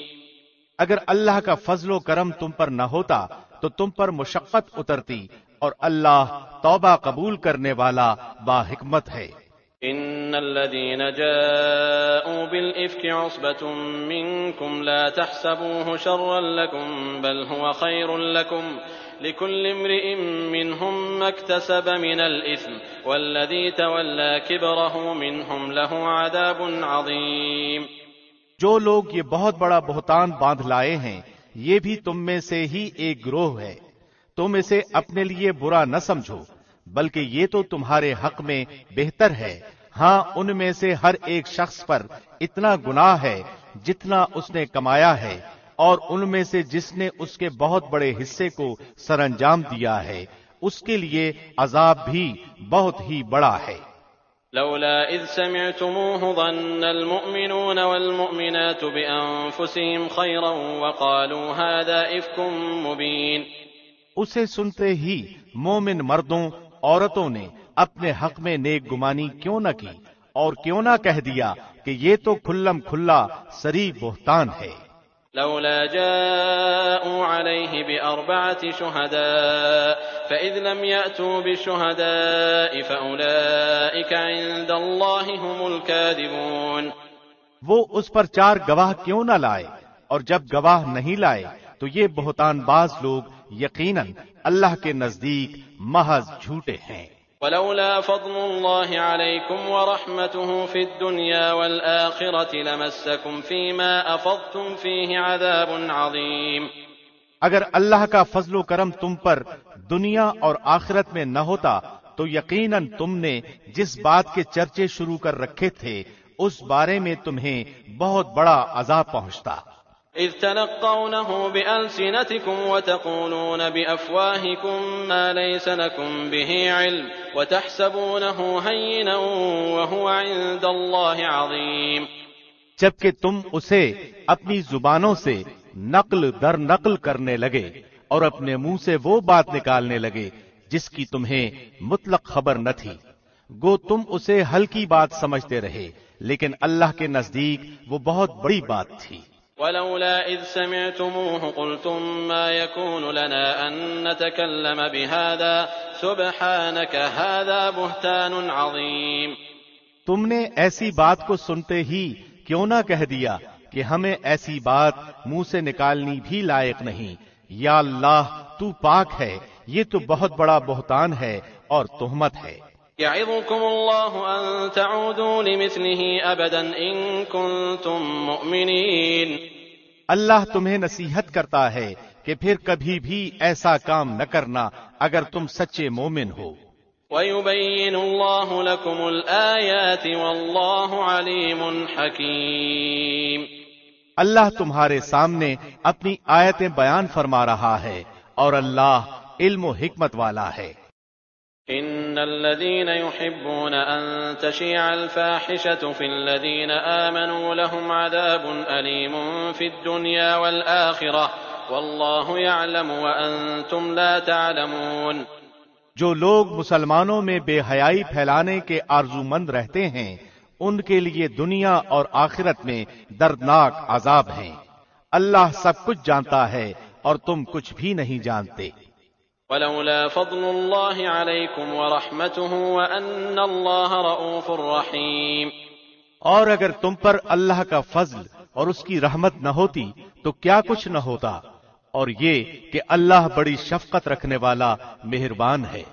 اگر اللہ کا فضل و کرم تم پر نہ ہوتا تو تم پر مشقت اترتی اور اللہ توبہ قبول کرنے والا با حکمت ہے. ان الذين جاءوا بالإفك عصبة منكم لا تحسبوه شرا لكم بل هو خير لكم لكل امرئ منهم ما اكتسب من الإثم والذي تولى كبره منهم له عذاب عظيم. جو لوگ یہ بہت بڑا بہتان باندھ لائے ہیں یہ بھی تم میں سے ہی ایک گروہ ہے. تم اسے اپنے لیے برا نہ سمجھو بلکہ یہ تو تمہارے حق میں بہتر ہے. ہاں ان میں سے ہر ایک شخص پر اتنا گناہ ہے جتنا اس نے کمایا ہے اور ان میں سے جس نے اس کے بہت بڑے حصے کو سر انجام دیا ہے اس کے لیے عذاب بھی بہت ہی بڑا ہے. لولا اذ سمعتموه ظن المؤمنون والمؤمنات بأنفسهم خيرا وقالوا هذا إفك مبين. اسے سنتے ہی مومن مردوں عورتوں نے اپنے حق میں نیک گمانی کیوں نہ کی اور کیوں نہ کہہ دیا کہ یہ تو کھلم کھلا سری بہتان ہے. لولا جاءوا عليه ب4 شهداء فإذ لم يأتوا بالشهداء فأولئك عند الله هم الكاذبون. وہ اس پر 4 گواہ کیوں نہ لائے اور جب گواہ نہیں لائے تو یہ بہتان باز لوگ یقیناً اللہ کے نزدیک محض جھوٹے ہیں. ولولا فضل الله عليكم ورحمته في الدنيا والآخرة لمسكم فيما أفضتم فيه عذاب عظيم. اگر اللہ کا فضل و کرم تم پر دنیا اور آخرت میں نہ ہوتا تو یقیناً تم نے جس بات کے چرچے شروع کر رکھے تھے اس بارے میں تمہیں بہت بڑا عذاب پہنچتا. اذ تلقونه بألسنتكم وتقولون بأفواهكم ما ليس لكم به علم وتحسبونه هينا وهو عند الله عظيم. جبکہ تم اسے اپنی زبانوں سے نقل در نقل کرنے لگے اور اپنے منہ سے وہ بات نکالنے لگے جس کی تمہیں مطلق خبر نہ تھی. گو تم اسے ہلکی بات سمجھتے رہے لیکن اللہ کے نزدیک وہ بہت بڑی بات تھی. ولولا إذ سمعتموه قلتم ما يكون لنا أن نتكلم بهذا سبحانك هذا بهتان عظيم. تم نے ایسی بات کو سنتے ہی کیوں نہ کہہ دیا کہ ہمیں ایسی بات منہ سے نکالنی بھی لائق نہیں. یا اللہ تو پاک ہے، یہ تو بہت بڑا بہتان ہے اور تہمت ہے. يعظكم الله أن تعودوا لمثله أبدا إن كنتم مؤمنين. اللہ تمہیں نصیحت کرتا ہے کہ پھر کبھی بھی ایسا کام نہ کرنا اگر تم سچے مومن ہو. ويبين الله لكم الآيات والله عليم حكيم. اللہ تمہارے سامنے اپنی آیتیں بیان فرما رہا ہے اور اللہ علم و حکمت والا ہے. إن الذين يحبون أن تشيع الفاحشة في الذين آمنوا لهم عذاب أليم في الدنيا والآخرة والله يعلم وأنتم لا تعلمون. جو لوگ مسلمانوں میں بے حیائی پھیلانے کے آرزو مند رہتے ہیں ان کے لیے دنیا اور آخرت میں دردناک عذاب ہیں. اللہ سب کچھ جانتا ہے اور تم کچھ بھی نہیں جانتے. ولولا فضل الله عليكم ورحمته وأن الله رؤوف رحيم. اور اگر تم پر اللہ کا فضل اور اس کی رحمت نہ ہوتی تو کیا کچھ نہ ہوتا، اور یہ کہ اللہ بڑی شفقت رکھنے والا مہربان ہے.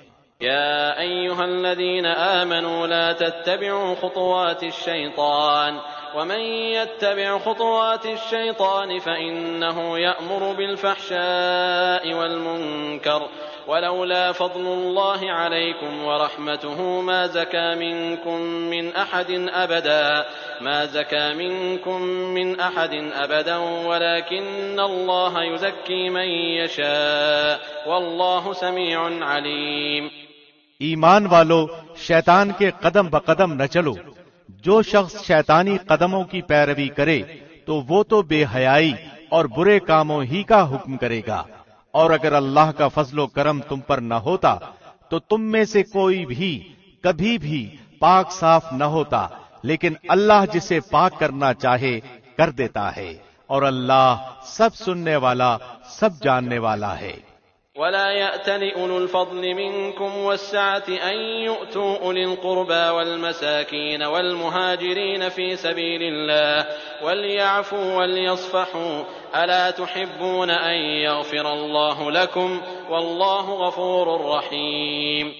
يا أيها الذين آمنوا لا تتبعوا خطوات الشيطان ومن يتبع خطوات الشيطان فإنه يأمر بالفحشاء والمنكر ولولا فضل الله عليكم ورحمته ما زكى منكم من أحد أبدا ولكن الله يزكي من يشاء والله سميع عليم. ایمان والو، شیطان کے قدم بقدم نہ چلو. جو شخص شیطانی قدموں کی پیروی کرے تو وہ تو بے حیائی اور برے کاموں ہی کا حکم کرے گا، اور اگر اللہ کا فضل و کرم تم پر نہ ہوتا تو تم میں سے کوئی بھی کبھی بھی پاک صاف نہ ہوتا، لیکن اللہ جسے پاک کرنا چاہے کر دیتا ہے، اور اللہ سب سننے والا سب جاننے والا ہے. ولا يأتل أولو الفضل منكم والسعة أن يؤتوا أولي القربى والمساكين والمهاجرين في سبيل الله وليعفوا وليصفحوا ألا تحبون أن يغفر الله لكم والله غفور رحيم.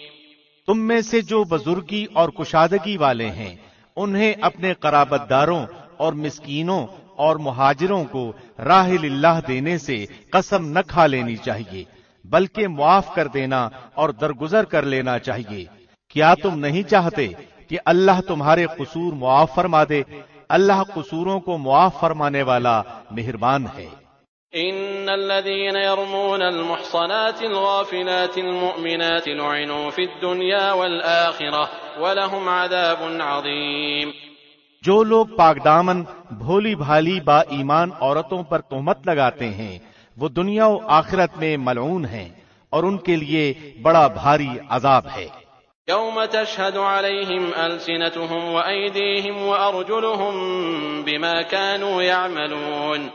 تم میں سے جو بزرگی اور کشادگی والے ہیں انہیں اپنے قرابت داروں اور مسکینوں اور مہاجروں کو راہ اللہ دینے سے قسم نہ کھا لینی چاہیے، بلکہ معاف کر دینا اور درگزر کر لینا چاہیے. کیا تم نہیں چاہتے کہ اللہ تمہارے قصور معاف فرما دے؟ اللہ قصوروں کو معاف فرمانے والا مہربان ہے. ان الذين يرمون المحصنات الغافلات المؤمنات لعنوا في الدنيا والآخرة ولهم عذاب عظيم. جو لوگ پاک دامن بھولی بھالی با ایمان عورتوں پر تہمت لگاتے ہیں وہ دنیا و آخرت میں ملعون ہیں اور ان کے لیے بڑا بھاری عذاب ہے. يوم تشهد عليهم ألسنتهم وأيديهم وأرجلهم بما كانوا يعملون.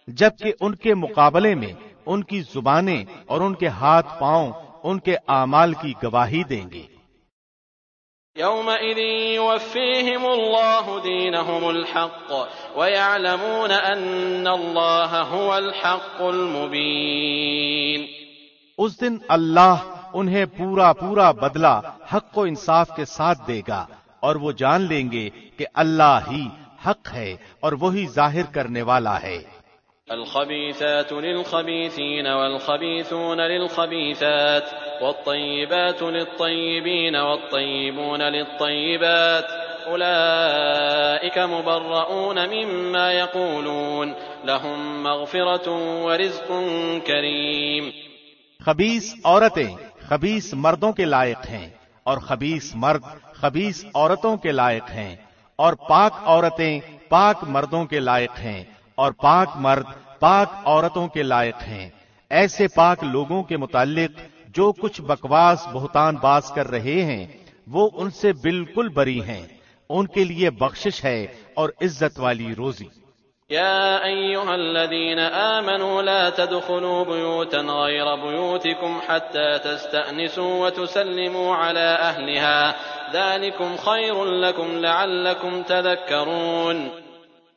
جبکہ ان کے مقابلے میں ان کی زبانیں اور ان کے ہاتھ پاؤں ان کے اعمال کی گواہی دیں گے. يومئذ يوفيهم الله دينهم الحق ويعلمون أن الله هو الحق المبين. اس دن اللہ انہیں پورا بدلہ حق و انصاف کے ساتھ دے گا اور وہ جان لیں گے کہ اللہ ہی حق ہے اور وہی ظاہر کرنے والا ہے. الخبيثات للخبيثين والخبيثون للخبيثات والطيبات للطيبين والطيبون للطيبات أولئك مبرؤون مما يقولون لهم مغفرة ورزق كريم. خبیث عورتیں خبیث مردوں کے لائق ہیں اور خبیث مرد خبیث عورتوں کے لائق ہیں، اور پاک عورتیں پاک مردوں کے لائق ہیں اور پاک مرد پاک عورتوں کے لائق ہیں. ایسے پاک لوگوں کے متعلق جو کچھ بکواس بہتان باز کر رہے ہیں وہ ان سے بالکل بری ہیں، ان کے لیے بخشش ہے اور عزت والی روزی. يا أيها الذين آمنوا لا تدخلوا بيوتا غير بيوتكم حتى تستأنسوا وتسلموا على أهلها ذلكم خير لكم لعلكم تذكرون.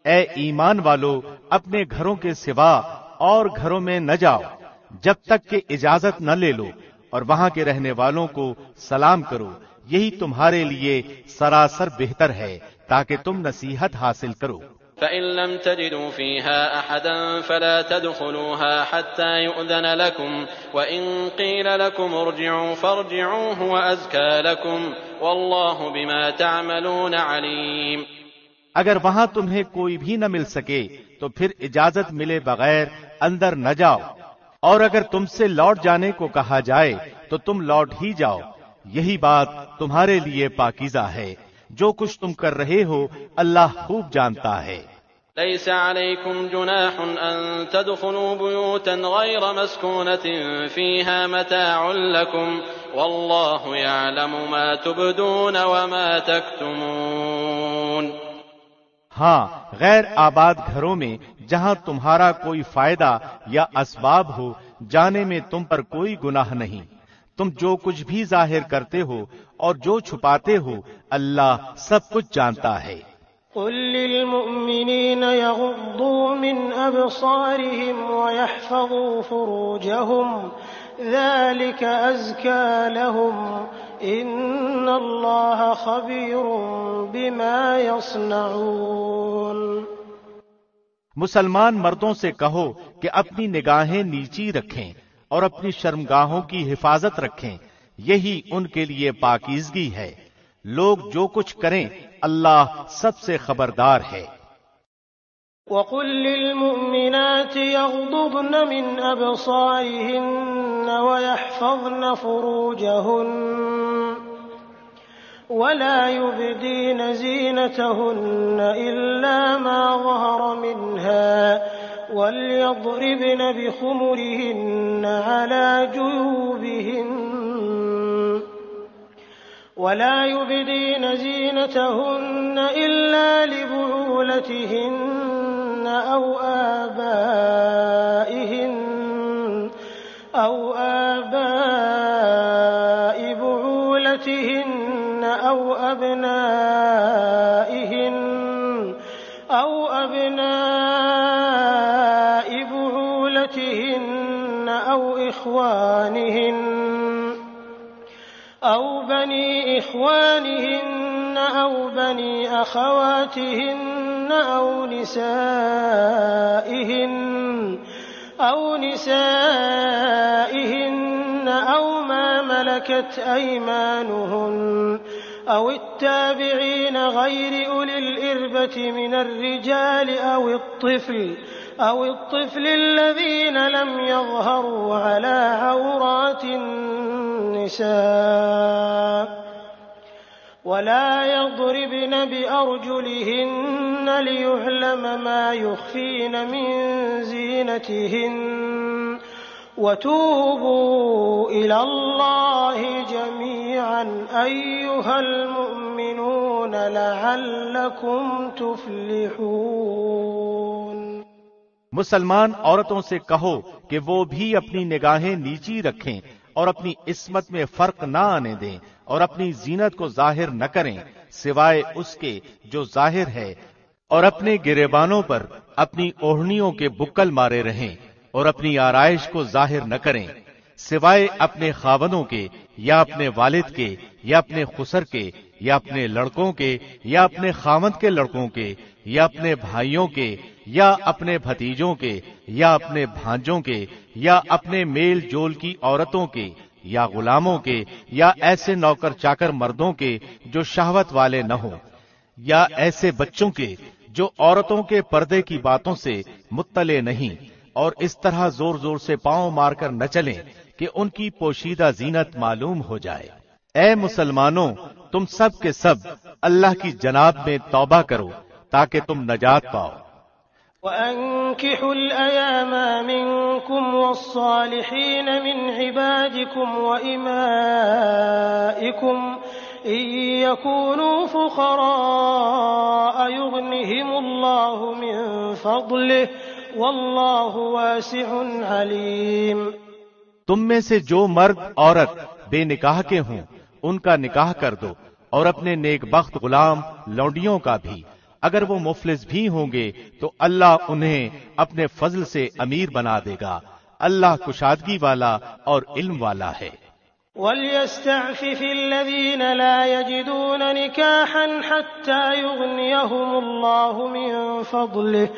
اے ایمان والو، اپنے گھروں کے سوا اور گھروں میں نہ جاؤ جب تک کہ اجازت نہ لے لو، اور وہاں کے رہنے والوں کو سلام کرو، یہی تمہارے لیے سراسر بہتر ہے تاکہ تم نصیحت حاصل کرو. فإن لم تجدوا فيها أحدا فلا تدخلوها حتى يؤذن لكم وإن قيل لكم ارجعوا فارجعوا هو أزكى لكم والله بما تعملون عليم. اگر وہاں تمہیں کوئی بھی نہ مل سکے تو پھر اجازت ملے بغیر اندر نہ جاؤ، اور اگر تم سے لوٹ جانے کو کہا جائے تو تم لوٹ ہی جاؤ، یہی بات تمہارے لیے پاکیزہ ہے. جو کچھ تم کر رہے ہو اللہ خوب جانتا ہے. ليس عليكم جناح أن تدخلوا بيوتا غير مسكونة فيها متاع لكم والله يعلم ما تبدون وما تكتمون. ہاں، غیر آباد گھروں میں جہاں تمہارا کوئی فائدہ یا اسباب ہو جانے میں تم پر کوئی گناہ نہیں. تم جو کچھ بھی ظاہر کرتے ہو اور جو چھپاتے ہو اللہ سب کچھ جانتا ہے. قل للمؤمنين يغضوا من أبصارهم ويحفظوا فروجهم ذلك أزكى لهم إن الله خبير بما يصنعون. مسلمان مردوں سے کہو کہ اپنی نگاہیں نیچی رکھیں اور اپنی شرمگاہوں کی حفاظت رکھیں، یہی ان کے لیے پاکیزگی ہے۔ لوگ جو کچھ کریں اللہ سب سے خبردار ہے۔ وَقُل لِّلْمُؤْمِنَاتِ يَغْضُضْنَ مِنْ أَبْصَارِهِنَّ وَيَحْفَظْنَ فُرُوجَهُنَّ وَلَا يُبْدِينَ زِينَتَهُنَّ إِلَّا مَا ظَهَرَ مِنْهَا وَلْيَضْرِبْنَ بِخُمُرِهِنَّ عَلَى جُيُوبِهِنَّ ولا يبدين زينتهن إلا لبعولتهن أو آباء بعولتهن أو أبناء بعولتهن أو إخوانهن أو بني إخوانهن أو بني أخواتهن أو نسائهن أو ما ملكت أيمانهن أو التابعين غير أولي الإربة من الرجال أو الطفل الذين لم يظهروا على عورات النساء ولا يضربن بأرجلهن ليعلم ما يخفين من زينتهن وتوبوا إلى الله جميعا أيها المؤمنون لعلكم تفلحون۔ مسلمان عورتوں سے کہو کہ وہ بھی اپنی نگاہیں نیچی رکھیں اور اپنی عصمت میں فرق نہ آنے دیں اور اپنی زینت کو ظاہر نہ کریں سوائے اس کے جو ظاہر ہے، اور اپنے گریبانوں پر اپنی اوڑھنیوں کے بکل مارے رہیں اور اپنی آرائش کو ظاہر نہ کریں سوائے اپنے خاوندوں کے یا اپنے والد کے یا اپنے خسر کے یا اپنے لڑکوں کے یا اپنے خاوند کے لڑکوں کے یا اپنے بھائیوں کے یا اپنے بھتیجوں کے یا اپنے بھانجوں کے یا اپنے میل جول کی عورتوں کے یا غلاموں کے یا ایسے نوکر چاکر مردوں کے جو شہوت والے نہ ہوں، یا ایسے بچوں کے جو عورتوں کے پردے کی باتوں سے مطلع نہیں، اور اس طرح زور زور سے پاؤں مار کر نہ چلیں کہ ان کی پوشیدہ زینت معلوم ہو جائے۔ اے مسلمانوں، تم سب کے سب اللہ کی جناب میں توبہ کرو تاکہ تم نجات پاؤ۔ وَأَنكِحُوا الْأَيَامَ مِنكُمْ وَالصَّالِحِينَ مِنْ عِبَادِكُمْ وَإِمَائِكُمْ إِن يَكُونُوا فُقَرَاءَ يُغْنِهِمُ اللَّهُ مِن فَضْلِهِ وَاللَّهُ وَاسِعٌ عَلِيمٌ۔ تم میں سے جو مرد عورت بے نکاح کے ہوں ان کا نکاح کر دو، اور اپنے نیک بخت غلام لونڈیوں کا بھی، اگر وہ مفلس بھی ہوں گے تو اللہ انہیں اپنے فضل سے امیر بنا دے گا، اللہ کشادگی والا اور علم والا ہے۔ وَلْيَسْتَعْفِفِ الَّذِينَ لَا يَجِدُونَ نِكَاحًا حَتَّى يُغْنِيَهُمُ اللَّهُ مِن فَضْلِهِ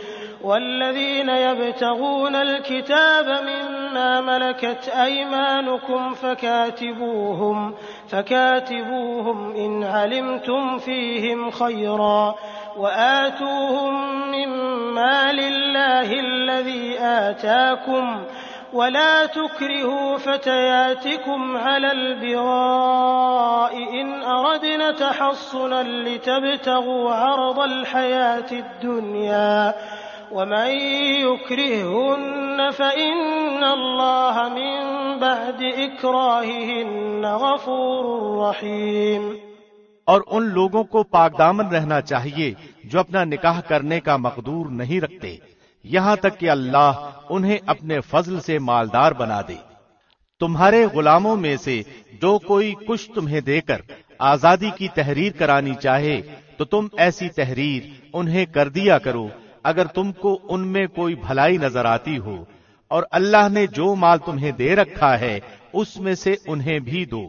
وَالَّذِينَ يَبْتَغُونَ الْكِتَابَ مِمَّا مَلَكَتْ أَيْمَانُكُمْ فَكَاتِبُوهُمْ إِنْ عَلِمْتُمْ فِيهِمْ خَيْرًا وَآتُوهُمْ مِن مَّالِ اللَّهِ الَّذِي آتَاكُمْ وَلَا تُكْرِهُوا فَتَيَاتِكُمْ عَلَى الْبِغَاءِ إِنْ أَرَدْنَ تَحَصُّنًا لِتَبْتَغُوا عَرَضَ الْحَيَاةِ الدُّنْيَا وَمَن يُكْرِههُّنَّ فَإِنَّ اللَّهَ مِن بَعْدِ إِكْرَاهِهِنَّ غَفُورٌ رَّحِيمٌ۔ اور ان لوگوں کو پاک دامن رہنا چاہیے جو اپنا نکاح کرنے کا مقدور نہیں رکھتے، یہاں تک کہ اللہ انہیں اپنے فضل سے مالدار بنا دے۔ تمہارے غلاموں میں سے جو کوئی کچھ تمہیں دے کر آزادی کی تحریر کرانی چاہے تو تم ایسی تحریر انہیں کر دیا کرو اگر تم کو ان میں کوئی بھلائی نظر آتی ہو، اور اللہ نے جو مال تمہیں دے رکھا ہے اس میں سے انہیں بھی دو۔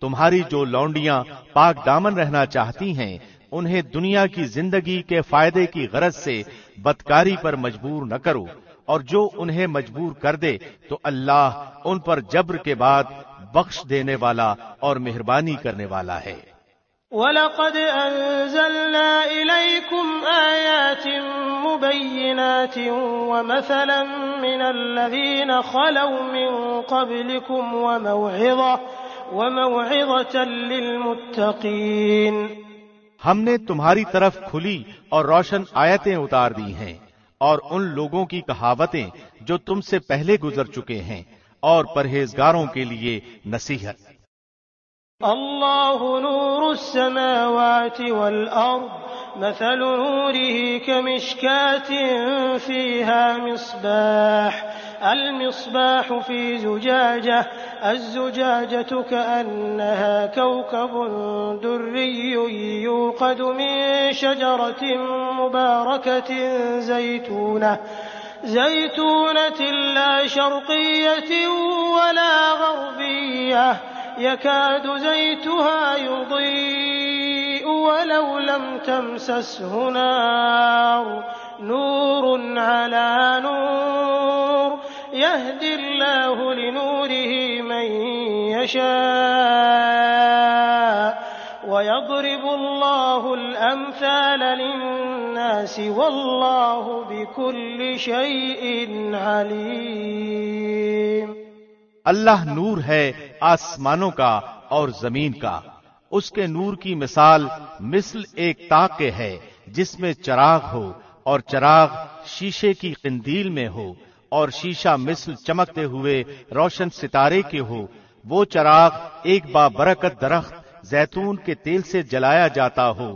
تمہاری جو لونڈیاں پاک دامن رہنا چاہتی ہیں انہیں دنیا کی زندگی کے فائدے کی غرض سے بدکاری پر مجبور نہ کرو، اور جو انہیں مجبور کر دے تو اللہ ان پر جبر کے بعد بخش دینے والا اور مہربانی کرنے والا ہے۔ وَلَقَدْ أَنزَلْنَا إِلَيْكُمْ آيَاتٍ مُبَيِّنَاتٍ وَمَثَلًا مِّنَ الَّذِينَ خَلَوْا مِن قَبْلِكُمْ وَمَوْعِظَةً لِّلْمُتَّقِينَ۔ ہم نے تمہاری طرف کھلی اور روشن آیتیں اتار دی ہیں، اور ان لوگوں کی کہاوتیں جو تم سے پہلے گزر چکے ہیں، اور پرہیزگاروں کے لیے نصیحت۔ اللہ نور السماوات والأرض مثل نوره كمشكاة فيها المصباح في زجاجة الزجاجة كأنها كوكب دري يوقد من شجرة مباركة زيتونة لا شرقية ولا غربية يكاد زيتها يضيء ولو لم تمسسه نور على نور يهدي الله لنوره من يشاء ويضرب الله الأمثال للناس والله بكل شيء عليم۔ اللہ نور ہے آسمانوں کا اور زمین کا، اس کے نور کی مثال مثل ایک تاق کے ہے جس میں چراغ ہو، اور چراغ شیشے کی قندیل میں ہو، اور شیشہ مثل چمکتے ہوئے روشن ستارے کے ہو۔ وہ چراغ ایک بابرکت درخت زیتون کے تیل سے جلایا جاتا ہو،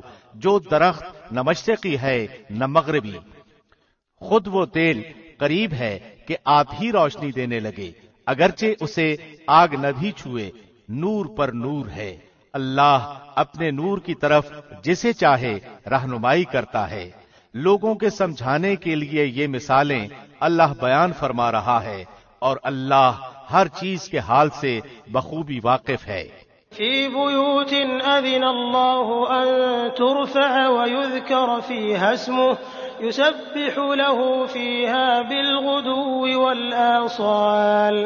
جو درخت نہ مشرقی ہے نہ مغربی، خود وہ تیل قریب ہے کہ آپ ہی روشنی دینے لگے، اگرچہ اسے آگ نہ بھی چھوئے، نور پر نور ہے۔ اللہ اپنے نور کی طرف جسے چاہے رہنمائی کرتا ہے۔ لوگوں کے سمجھانے کے لیے یہ مثالیں اللہ بیان فرما رہا ہے، اور اللہ ہر چیز کے حال سے بخوبی واقف ہے۔ فی بیوت اذن اللہ ان ترفع ویذکر فیہا اسمہ یسبح له فیہا بالغدو والآصال۔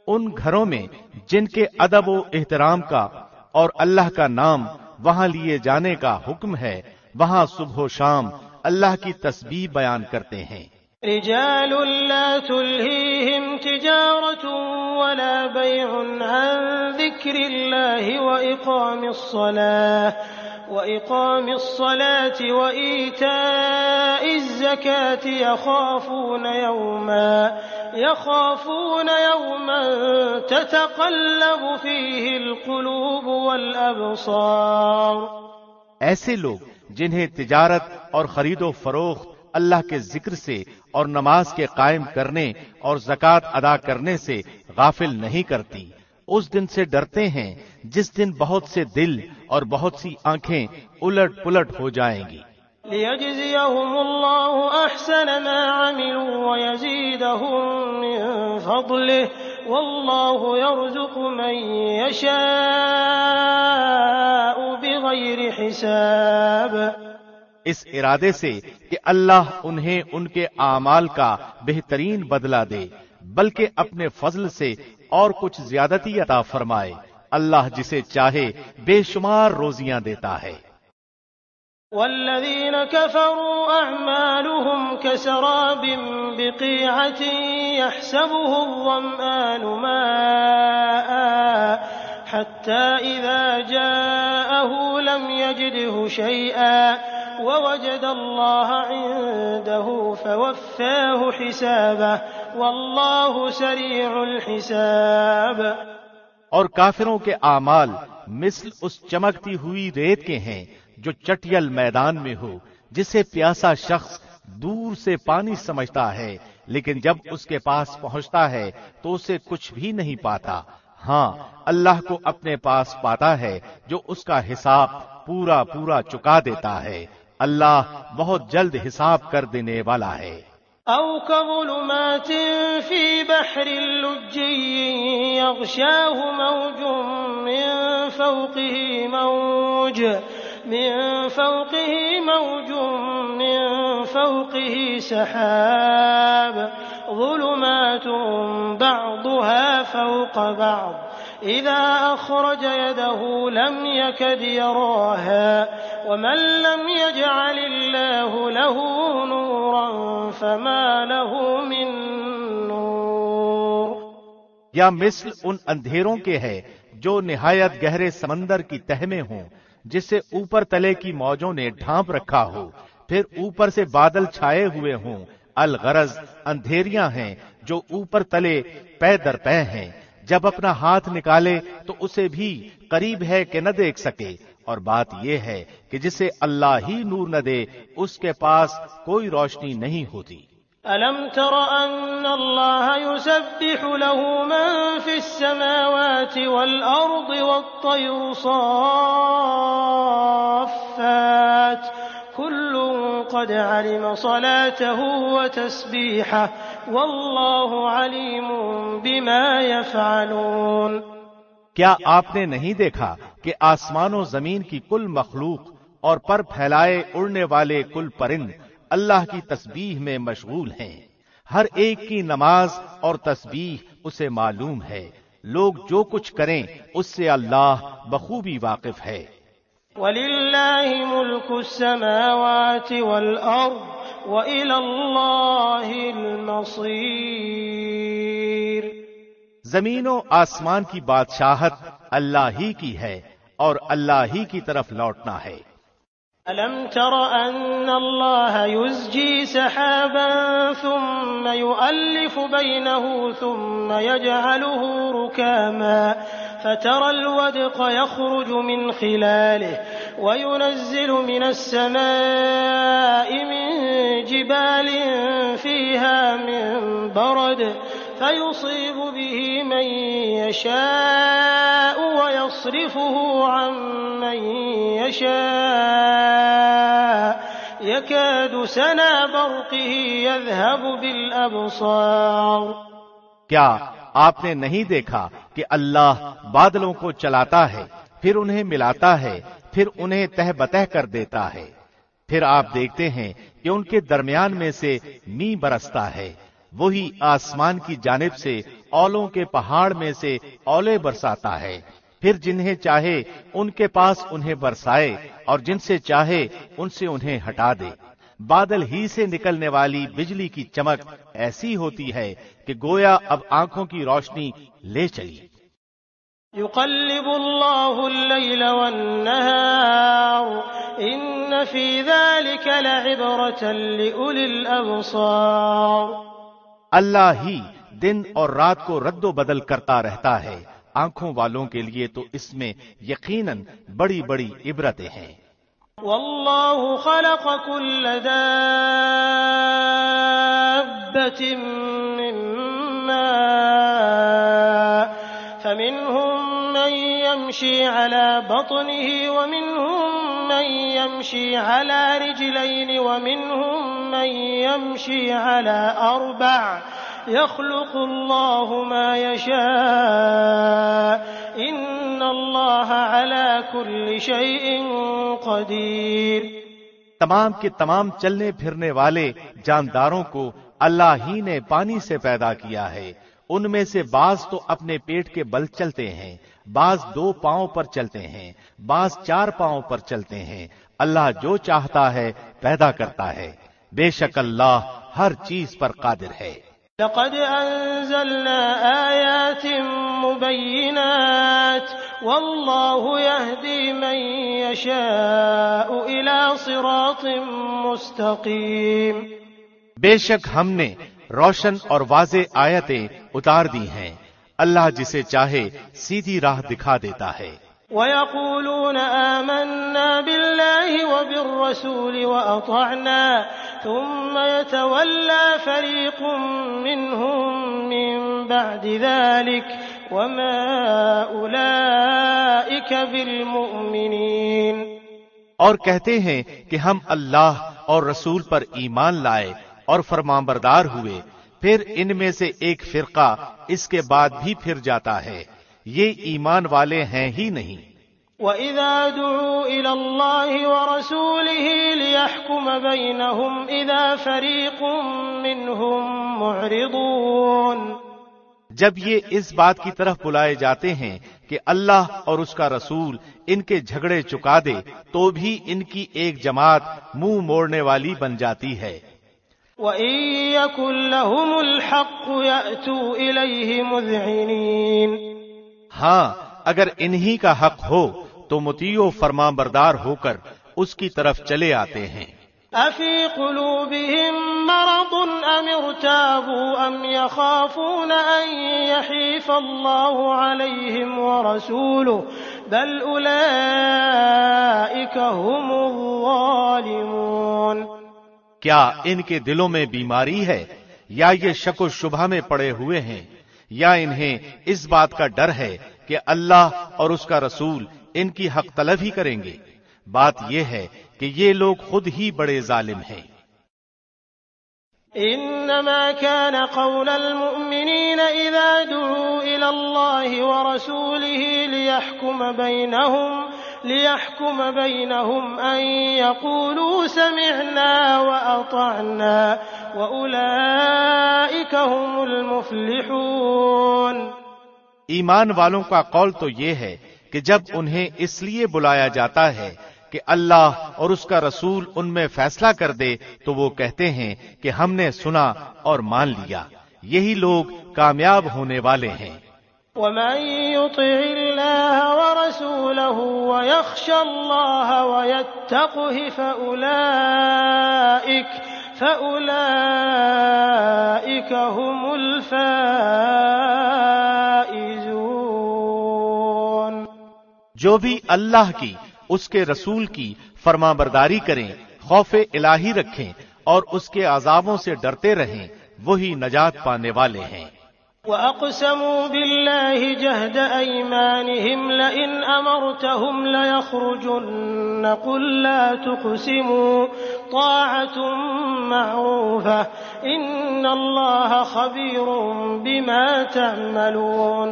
ان گھروں میں جن کے ادب و احترام کا اور اللہ کا نام وہاں لیے جانے کا حکم ہے، وہاں صبح و شام اللہ کی تسبیح بیان کرتے ہیں۔ رجال لا تلهيهم تجارة ولا بيع عن ذكر الله وإقام الصلاة وإيتاء الزكاة يخافون يوما تتقلب فيه القلوب والأبصار۔ ایسے لوگ جنہیں تجارت اور خرید و فروخت اللہ کے ذکر سے اور نماز کے قائم کرنے اور زکوٰۃ ادا کرنے سے غافل نہیں کرتی، اس دن سے ڈرتے ہیں جس دن بہت سے دل اور بہت سی آنکھیں الٹ پلٹ ہو جائیں گی۔ لِيَجْزِيَهُمُ اللَّهُ أَحْسَنَ مَا عَمِلُوا وَيَزِيدَهُم مِّن فَضْلِهِ وَاللَّهُ يَرْزُقُ مَن يَشَاءُ بِغَيْرِ حِسَابٍ۔ اس ارادے سے کہ اللہ انہیں ان کے اعمال کا بہترین بدلہ دے، بلکہ اپنے فضل سے اور کچھ زیادتی عطا فرمائے۔ اللہ جسے چاہے بے شمار روزیاں دیتا ہے۔ والذین کفروا اعمالهم كسراب بقیعة يحسبه الظمآن ماء حتى إذا جاءه لم يجده شيئا ووجد الله عنده فوفاه حسابه والله سريع الحساب۔ اور کافروں کے اعمال مثل اس چمکتی ہوئی ریت کے ہیں جو چٹیل میدان میں ہو، جسے پیاسا شخص دور سے پانی سمجھتا ہے، لیکن جب اس کے پاس پہنچتا ہے تو اسے کچھ بھی نہیں پاتا۔ ہاں، اللہ کو اپنے پاس پاتا ہے جو اس کا حساب پورا پورا چکا دیتا ہے۔ اللہ بہت جلد حساب کر دینے والا ہے۔ أو كظلمات في بحر لجي يغشاه موج من فوقه موج من فوقه موج من فوقه سحاب ظلمات بعضها فوق بعض إذا أخرج يده لم يكد يراها ومن لم يجعل الله له نورا فما له من نور. یا مثل ان اندھیروں کے ہے جو نہایت گہرے سمندر کی تہ میں ہوں، جسے اوپر تلے کی موجوں نے ڈھانپ رکھا ہو، پھر اوپر سے بادل چھائے ہوئے ہوں. الغرض اندھیریاں ہیں جو اوپر تلے پے در پے ہیں. جب اپنا ہاتھ نکالے تو اسے بھی قریب ہے کہ نہ دیکھ سکے. اور بات یہ ہے کہ جسے اللہ ہی نور نہ دے اس کے پاس کوئی روشنی نہیں ہوتی. ألم تر أن الله يسبح له من في السماوات والأرض والطير صافات كل قد علم صلاته وتسبيحه والله عليم بما يفعلون. کیا آپ نے نہیں دیکھا کہ آسمان و زمین کی کل مخلوق اور پر پھیلائے اڑنے والے کل پرند اللہ کی تسبیح میں مشغول ہیں؟ ہر ایک کی نماز اور تسبیح اسے معلوم ہے. لوگ جو کچھ کریں اس سے اللہ بخوبی واقف ہے. وَلِلَّهِ مُلْكُ السَّمَاوَاتِ وَالْأَرْضِ وَإِلَى اللَّهِ الْمَصِيرُ. زمین و آسمان کی بادشاہت اللہ ہی کی ہے اور اللہ ہی کی طرف لوٹنا ہے. ألم تر أن الله يزجي سحابا ثم يؤلف بينه ثم يجعله ركاما فترى الودق يخرج من خلاله وينزل من السماء من جبال فيها من برد فيصيب به من يشاء ويصرفه عن من يشاء يكاد سنا برقه يذهب بالأبصار. کیا آپ نے نہیں دیکھا کہ اللہ بادلوں کو چلاتا ہے، پھر انہیں ملاتا ہے، پھر انہیں تہ بتہ کر دیتا ہے، پھر آپ دیکھتے ہیں کہ ان کے درمیان میں سے می برستا ہے. وہی آسمان کی جانب سے اولوں کے پہاڑ میں سے اولے برساتا ہے، پھر جنہیں چاہے ان کے پاس انہیں برسائے اور جن سے چاہے ان سے انہیں ہٹا دے. بادل ہی سے نکلنے والی بجلی کی چمک ایسی ہوتی ہے کہ گویا اب آنکھوں کی روشنی لے چلی. يقلب الله الليل والنهار إن في ذلك لعبرة لأولي الأبصار. اللہ ہی دن اور رات کو رد و بدل کرتا رہتا ہے، آنکھوں والوں کے لیے تو اس میں یقیناً بڑی بڑی عبرتیں ہیں. والله خلق كل دابة من ماء فمنهم من يمشي على بطنه ومنهم من يمشي على رجلين ومنهم من يمشي على أربع يخلق الله ما يشاء إن الله على كل شيء قدير. تمام کے تمام چلنے پھرنے والے جانداروں کو اللہ ہی نے پانی سے پیدا کیا ہے. ان میں سے بعض تو اپنے پیٹ کے بل چلتے ہیں، بعض 2 پاؤں پر چلتے ہیں، بعض 4 پاؤں پر چلتے ہیں. اللہ جو چاہتا ہے پیدا کرتا ہے. بے شک اللہ ہر چیز پر قادر ہے. لقد أنزلنا آيات مبينات والله يهدي من يشاء إلى صراط مستقيم. بے شک ہم نے روشن اور واضح آیتیں اتار دی ہیں، اللہ جسے چاہے سیدھی راہ دکھا دیتا ہے. وَيَقُولُونَ آمَنَّا بِاللَّهِ وَبِالرَّسُولِ وَأَطَعْنَا ثُمَّ يَتَوَلَّى فَرِيقٌ مِّنْهُم مِّن بَعْدِ ذَلِكَ وَمَا أُولَئِكَ بِالْمُؤْمِنِينَ. اور کہتے ہیں کہ ہم اللہ اور رسول پر ایمان لائے اور فرمانبردار ہوئے، پھر ان میں سے ایک فرقہ اس کے بعد بھی پھر جاتا ہے، یہ ایمان والے ہیں ہی نہیں. وَإِذَا دُعُوا إِلَى اللَّهِ وَرَسُولِهِ لِيَحْكُمَ بَيْنَهُمْ إِذَا فَرِيقٌ مِّنْهُم مُّعْرِضُونَ جب یہ اس بات کی طرف بلائے جاتے ہیں کہ اللہ اور اس کا رسول ان کے جھگڑے چکا دے تو بھی ان کی ایک جماعت منہ موڑنے والی بن جاتی ہے۔ وَإِن يَكُن لَّهُمُ الْحَقُّ يَأْتُوا إِلَيْهِ مُذْعِنِينَ ہاں اگر انہی کا حق ہو تو مطیع و فرمان بردار ہو کر اس کی طرف چلے آتے ہیں۔ أَفِي قُلُوبِهِم مَّرَضٌ أَمِ ارْتَابُوا أَمْ يَخَافُونَ أَن يَحِيفَ اللَّهُ عَلَيْهِمْ وَرَسُولُهُ بَلْ أُولَٰئِكَ هُمُ الظَّالِمُونَ کیا ان کے دلوں میں بیماری ہے یا یہ شک و شبہ میں پڑے ہوئے ہیں یا انہیں اس بات کا ڈر ہے کہ اللہ اور اس کا رسول ان کی حق طلبی کریں گے؟ بات یہ ہے کہ یہ لوگ خود ہی بڑے ظالم ہیں۔ انما كان قول المؤمنين اذا دعوا الى الله ورسوله ليحكم بينهم ان يقولوا سمعنا واطعنا واولئك هم المفلحون۔ ایمان والوں کا قول تو یہ ہے کہ جب انہیں اس لیے بلایا جاتا ہے کہ اللہ اور اس کا رسول ان میں فیصلہ کر دے تو وہ کہتے ہیں کہ ہم نے سنا اور مان لیا، یہی لوگ کامیاب ہونے والے ہیں۔ وَمَن يُطِعِ اللَّهَ وَرَسُولَهُ وَيَخْشَ اللَّهَ وَيَتَّقْهِ فَأُولَئِكَ هُمُ الْفَائِزُونَ۔ جو بھی اللہ کی اس کے رسول کی فرما برداری کریں، خوف الہی رکھیں اور اس کے عذابوں سے ڈرتے رہیں، وہی نجات پانے والے ہیں۔ وَأَقْسَمُوا بِاللَّهِ جَهْدَ أَيْمَانِهِمْ لَئِنْ أَمَرْتَهُمْ لَيَخْرُجُنَّ قُل لَّا تُقْسِمُوا طَاعَةٌ مَّعْرُوفَةٌ إِنَّ اللَّهَ خَبِيرٌ بِمَا تَعْمَلُونَ۔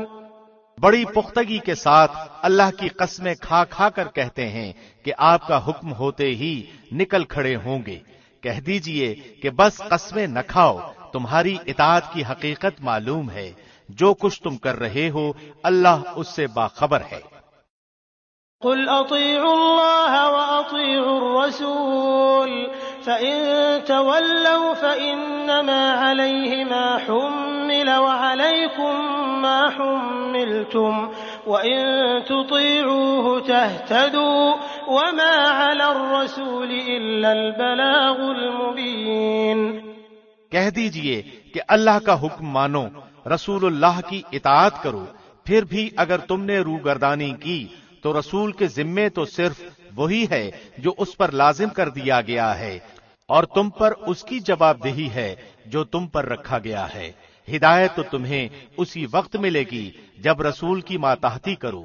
بڑی پختگی کے ساتھ اللہ کی قسمیں کھا کھا کر کہتے ہیں کہ آپ کا حکم ہوتے ہی نکل کھڑے ہوں گے۔ کہہ دیجئے کہ بس قسمیں نہ کھاؤ، تمہاری اطاعت کی حقیقت معلوم ہے، جو کچھ تم کر رہے ہو اللہ اس سے باخبر ہے۔ قل اطیعوا اللہ واطیعوا الرسول فإن تولوا فإنما علیہ ما حمل وعلیکم ما حملتم وإن تطیعوه تهتدوا وما علی الرسول الا البلاغ المبین۔ کہہ دیجئے کہ اللہ کا حکم مانو، رسول اللہ کی اطاعت کرو، پھر بھی اگر تم نے روگردانی کی تو رسول کے ذمے تو صرف وہی ہے جو اس پر لازم کر دیا گیا ہے، اور تم پر اس کی جواب دہی ہے جو تم پر رکھا گیا ہے۔ ہدایت تو تمہیں اسی وقت ملے گی جب رسول کی ماتحتی کرو۔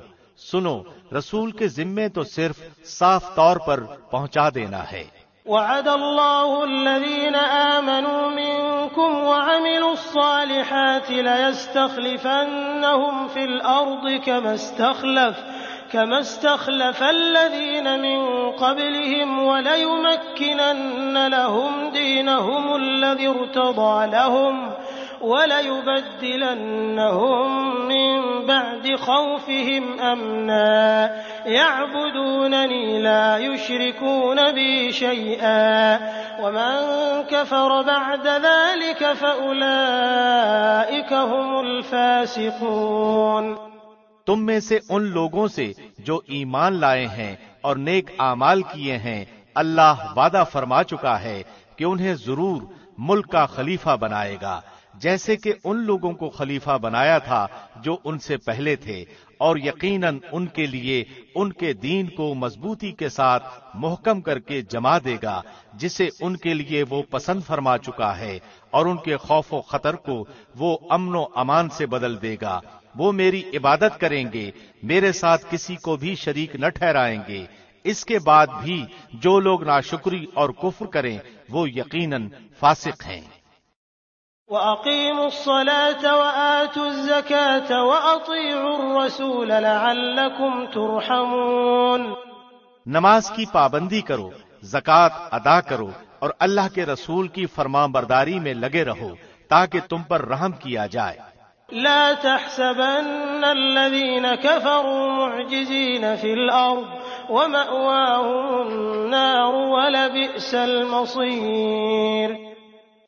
سنو، رسول کے ذمے تو صرف صاف طور پر پہنچا دینا ہے۔ وعد الله الذين آمنوا منكم وعملوا الصالحات ليستخلفنهم في الأرض كما استخلف الذين من قبلهم وليمكنن لهم دينهم الذي ارتضى لهم وَلَيُبَدِّلَنَّهُمْ مِنْ بَعْدِ خَوْفِهِمْ أَمْنًا يَعْبُدُونَنِي لَا يُشْرِكُونَ بِي شَيْئًا وَمَنْ كَفَرَ بَعْدَ ذَلِكَ فَأُولَئِكَ هُمُ الْفَاسِقُونَ۔ تم میں سے ان لوگوں سے جو ایمان لائے ہیں اور نیک اعمال کیے ہیں، اللہ وعدہ فرما چکا ہے کہ انہیں ضرور ملک کا خلیفہ بنائے گا، جیسے کہ ان لوگوں کو خلیفہ بنایا تھا جو ان سے پہلے تھے، اور یقیناً ان کے لیے ان کے دین کو مضبوطی کے ساتھ محکم کر کے جما دے گا جسے ان کے لیے وہ پسند فرما چکا ہے، اور ان کے خوف و خطر کو وہ امن و امان سے بدل دے گا۔ وہ میری عبادت کریں گے، میرے ساتھ کسی کو بھی شریک نہ ٹھہرائیں گے۔ اس کے بعد بھی جو لوگ ناشکری اور کفر کریں وہ یقیناً فاسق ہیں۔ وَأَقِيمُوا الصَّلَاةَ وَآتُوا الزَّكَاةَ وَأَطِيعُوا الرَّسُولَ لَعَلَّكُمْ تُرْحَمُونَ۔ نماز کی پابندی کرو، زکوٰۃ ادا کرو اور اللہ کے رسول کی فرمان برداری میں لگے رہو تاکہ تم پر رحم کیا جائے۔ لا تحسبن الذين كفروا معجزين في الأرض ومأواهم النار ولبئس المصير۔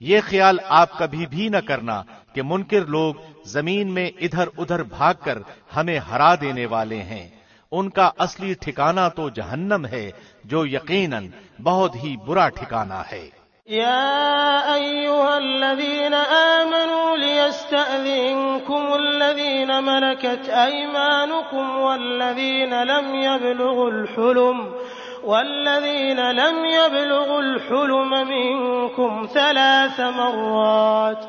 یہ خیال آپ کبھی بھی نہ کرنا کہ منکر لوگ زمین میں ادھر ادھر بھاگ کر ہمیں ہرا دینے والے ہیں، ان کا اصلی ٹھکانہ تو جہنم ہے جو یقیناً بہت ہی برا ٹھکانہ ہے۔ يا أيها الذين آمنوا ليستأذنكم الذين ملكت أيمانكم والذين لم يبلغوا الحلم منكم 3 مرات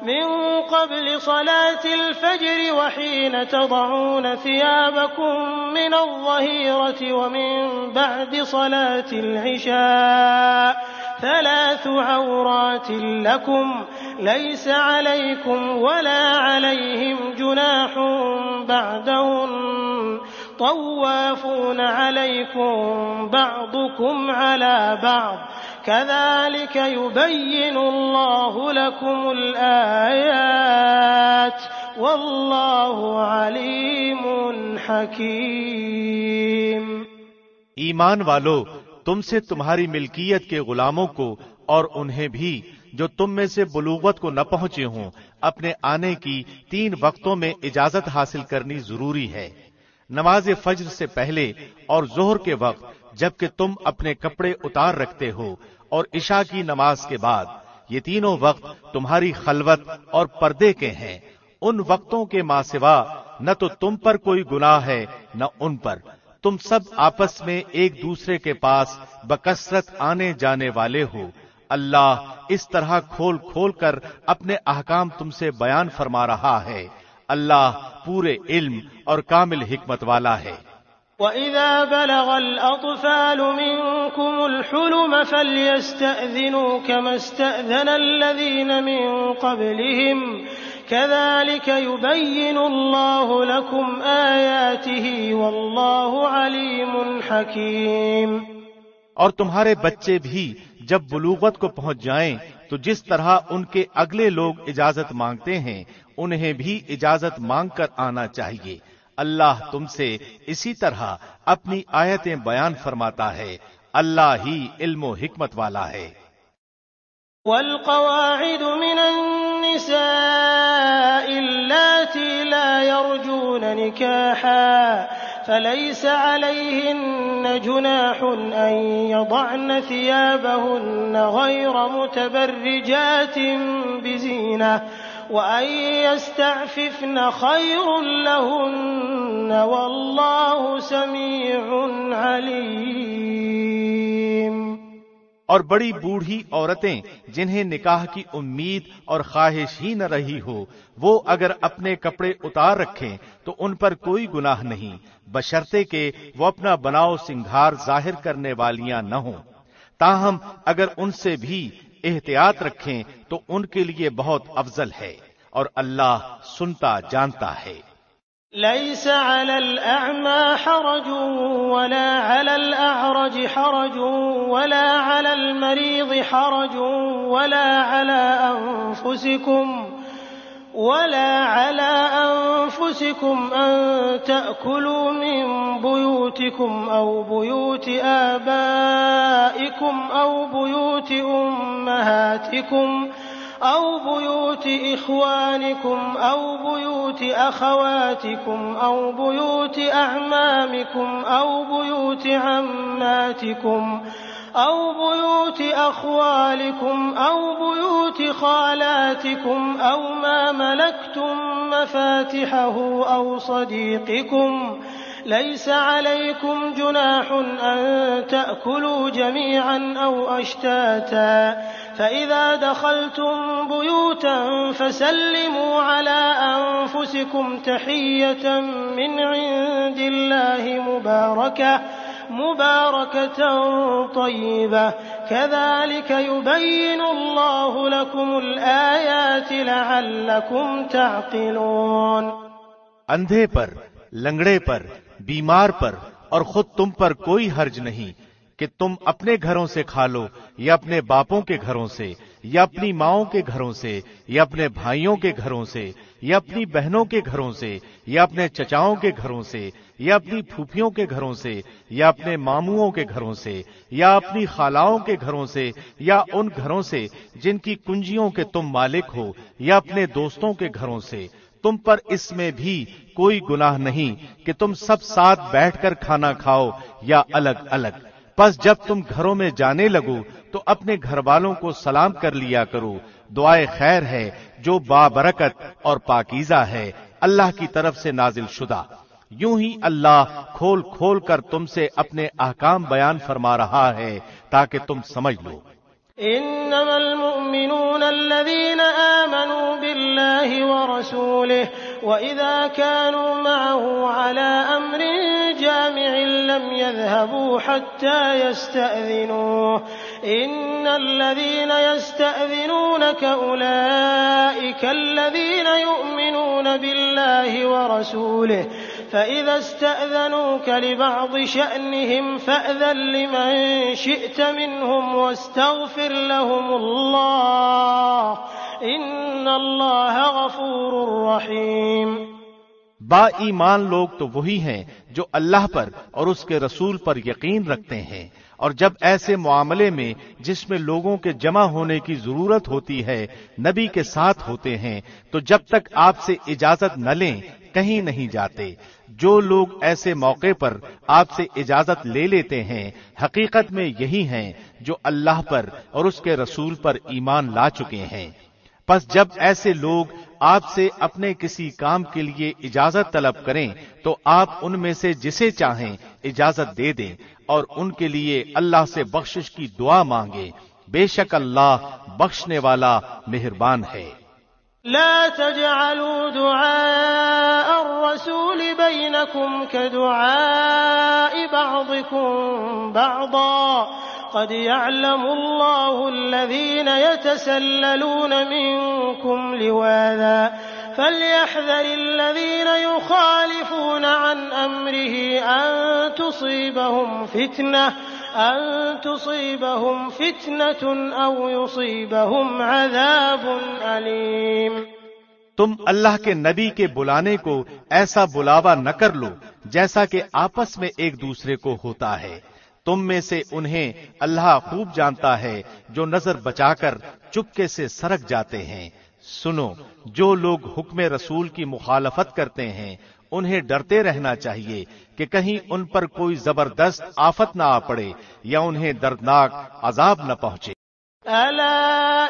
من قبل صلاة الفجر وحين تضعون ثيابكم من الظهيرة ومن بعد صلاة العشاء 3 عورات لكم ليس عليكم ولا عليهم جناح بعدهن طوافون عليكم بعضكم على بعض كذلك يبين الله لكم الآيات والله عليم حكيم۔ ایمان والو، تم سے تمہاری ملکیت کے غلاموں کو اور انہیں بھی جو تم میں سے بلوغت کو نہ پہنچے ہوں اپنے آنے کی 3 وقتوں میں اجازت حاصل کرنی ضروری ہے، نماز فجر سے پہلے اور ظہر کے وقت جبکہ تم اپنے کپڑے اتار رکھتے ہو، اور عشاء کی نماز کے بعد۔ یہ تینوں وقت تمہاری خلوت اور پردے کے ہیں، ان وقتوں کے ماں سوا نہ تو تم پر کوئی گناہ ہے نہ ان پر، تم سب آپس میں ایک دوسرے کے پاس بکثرت آنے جانے والے ہو۔ اللہ اس طرح کھول کھول کر اپنے احکام تم سے بیان فرما رہا ہے، اللہ پورے علم اور کامل حکمت والا ہے۔ وَإِذَا بَلَغَ الْأَطْفَالُ مِنكُمُ الْحُلُمَ فَلْيَسْتَأْذِنُوا كَمَا اسْتَأْذَنَ الَّذِينَ مِن قَبْلِهِمْ كَذَلِكَ يُبَيِّنُ اللَّهُ لَكُمْ آيَاتِهِ وَاللَّهُ عَلِيمٌ حَكِيمٌ۔ اور تمہارے بچے بھی جب بلوغت کو پہنچ جائیں تو جس طرح ان کے اگلے لوگ اجازت مانگتے ہیں انہیں بھی اجازت مانگ کر آنا چاہیے۔ اللہ تم سے اسی طرح اپنی آیتیں بیان فرماتا ہے، اللہ ہی علم و حکمت والا ہے۔ والقواعد من النساء اللاتي لا يرجون نكاحا فليس عليهن جناح أن يضعن ثيابهن غير متبرجات بزينة وأن يستعففن خير لهن والله سميع عليم۔ اور بڑی بوڑھی عورتیں جنہیں نکاح کی امید اور خواہش ہی نہ رہی ہو، وہ اگر اپنے کپڑے اتار رکھیں تو ان پر کوئی گناہ نہیں، بشرطے کہ وہ اپنا بناؤ سنگھار ظاہر کرنے والیاں نہ ہوں۔ تاہم اگر ان سے بھی احتیاط رکھیں تو ان کے لیے بہت افضل ہے، اور اللہ سنتا جانتا ہے۔ ليس على الأعمى حرج ولا على الأعرج حرج ولا على المريض حرج ولا على أنفسكم أن تأكلوا من بيوتكم أو بيوت آبائكم أو بيوت أمهاتكم أو بيوت إخوانكم أو بيوت أخواتكم أو بيوت أعمامكم أو بيوت عماتكم أو بيوت أخوالكم أو بيوت خالاتكم أو ما ملكتم مفاتحه أو صديقكم ليس عليكم جناح أن تأكلوا جميعا أو أشتاتا فإذا دخلتم بيوتا فسلموا على أنفسكم تحية من عند الله مباركة طيبة كذلك يبين الله لكم الآيات لعلكم تعقلون۔ اندھے پر، لنگڑے پر، بیمار پر اور خود تم پر کوئی حرج نہیں کہ تم اپنے گھروں سے کھا لو یا اپنے باپوں کے گھروں سے یا اپنی ماؤں کے گھروں سے یا اپنے بھائیوں کے گھروں سے یا اپنی بہنوں کے گھروں سے یا اپنے چچاؤں کے گھروں سے یا اپنی پھوپھیوں کے گھروں سے یا اپنے ماموؤں کے گھروں سے یا اپنی خالاؤں کے گھروں سے یا ان گھروں سے جن کی کنجیوں کے تم مالک ہو یا اپنے دوستوں کے گھروں سے۔ تم پر اس میں بھی کوئی گناہ نہیں کہ تم سب ساتھ بیٹھ کر کھانا کھاؤ یا الگ الگ۔ پس جب تم گھروں میں جانے لگو تو اپنے گھر والوں کو سلام کر لیا کرو۔ دعائے خیر ہے جو بابرکت اور پاکیزہ ہے، اللہ کی طرف سے نازل شدہ۔ یوں ہی اللہ کھول کھول کر تم سے اپنے احکام بیان فرما رہا ہے تاکہ تم سمجھ لو۔ انما المؤمنون الذين آمنوا بالله ورسوله واذا كانوا معه على امر جامع لم يذهبوا حتى يستأذنوه ان الذين يستأذنونك اولئك الذين يؤمنون بالله ورسوله فإذا استأذنوك لبعض شأنهم فأذن لمن شئت منهم واستغفر لهم الله إن الله غفور رحيم۔ با ایمان لوگ تو وہی ہیں جو اللہ پر اور اس کے رسول پر یقین رکھتے ہیں، اور جب ایسے معاملے میں جس میں لوگوں کے جمع ہونے کی ضرورت ہوتی ہے نبی کے ساتھ ہوتے ہیں تو جب تک آپ سے اجازت نہ لیں کہیں نہیں جاتے۔ جو لوگ ایسے موقع پر آپ سے اجازت لے لیتے ہیں حقیقت میں یہی ہیں جو اللہ پر اور اس کے رسول پر ایمان لا چکے ہیں۔ پس جب ایسے لوگ آپ سے اپنے کسی کام کے لیے اجازت طلب کریں تو آپ ان میں سے جسے چاہیں اجازت دے دیں اور ان کے لیے اللہ سے بخشش کی دعا مانگیں، بے شک اللہ بخشنے والا مہربان ہے۔ لا تجعلوا دعاء الرسول بينكم كدعاء بعضكم بعضا قد يعلم الله الذين يتسللون منكم لواذا فليحذر الذين يخالفون عن أمره أن تصيبهم فتنة أو يصيبهم عذاب أليم۔ تم اللہ کے نبی کے بلانے کو ایسا بلاوا نہ کر لو جیسا کہ آپس میں ایک دوسرے کو ہوتا ہے۔ تم میں سے انہیں اللہ خوب جانتا ہے جو نظر بچا کر چپکے سے سرک جاتے ہیں۔ سنو، جو لوگ حکم رسول کی مخالفت کرتے ہیں انہیں ڈرتے رہنا چاہیے کہ کہیں ان پر کوئی زبردست آفت نہ آ پڑے یا انہیں دردناک عذاب نہ پہنچے۔ ألا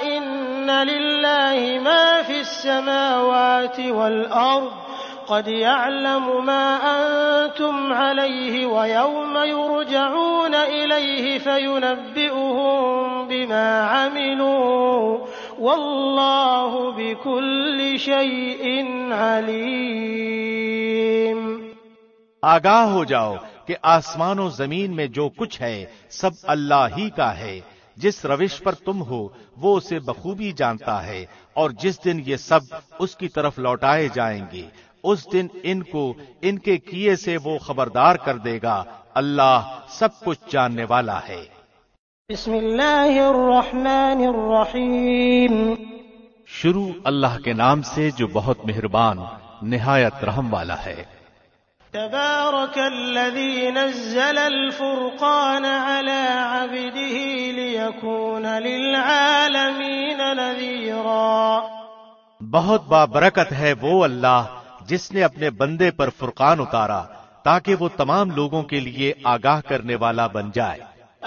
إن لله ما في السماوات والأرض قد يعلم ما أنتم عليه ويوم يرجعون إليه فينبئهم بما عملوا والله بكل شيء عليم۔ آگاہ ہو جاؤ کہ آسمان و زمین میں جو کچھ ہے سب اللہ ہی کا ہے۔ جس روش پر تم ہو وہ اسے بخوبی جانتا ہے، اور جس دن یہ سب اس کی طرف لوٹائے جائیں گے اس دن ان کو ان کے کیے سے وہ خبردار کر دے گا۔ اللہ سب کچھ جاننے والا ہے۔ بسم اللہ الرحمن الرحیم۔ شروع اللہ کے نام سے جو بہت مہربان نہایت رحم والا ہے۔ تبارك الذي نزل الفرقان على عبده ليكون للعالمين نذيرا۔ بہت بابرکت ہے وہ اللہ جس نے اپنے بندے پر فرقان اتارا تاکہ وہ تمام لوگوں کے لیے آگاہ کرنے والا بن جائے۔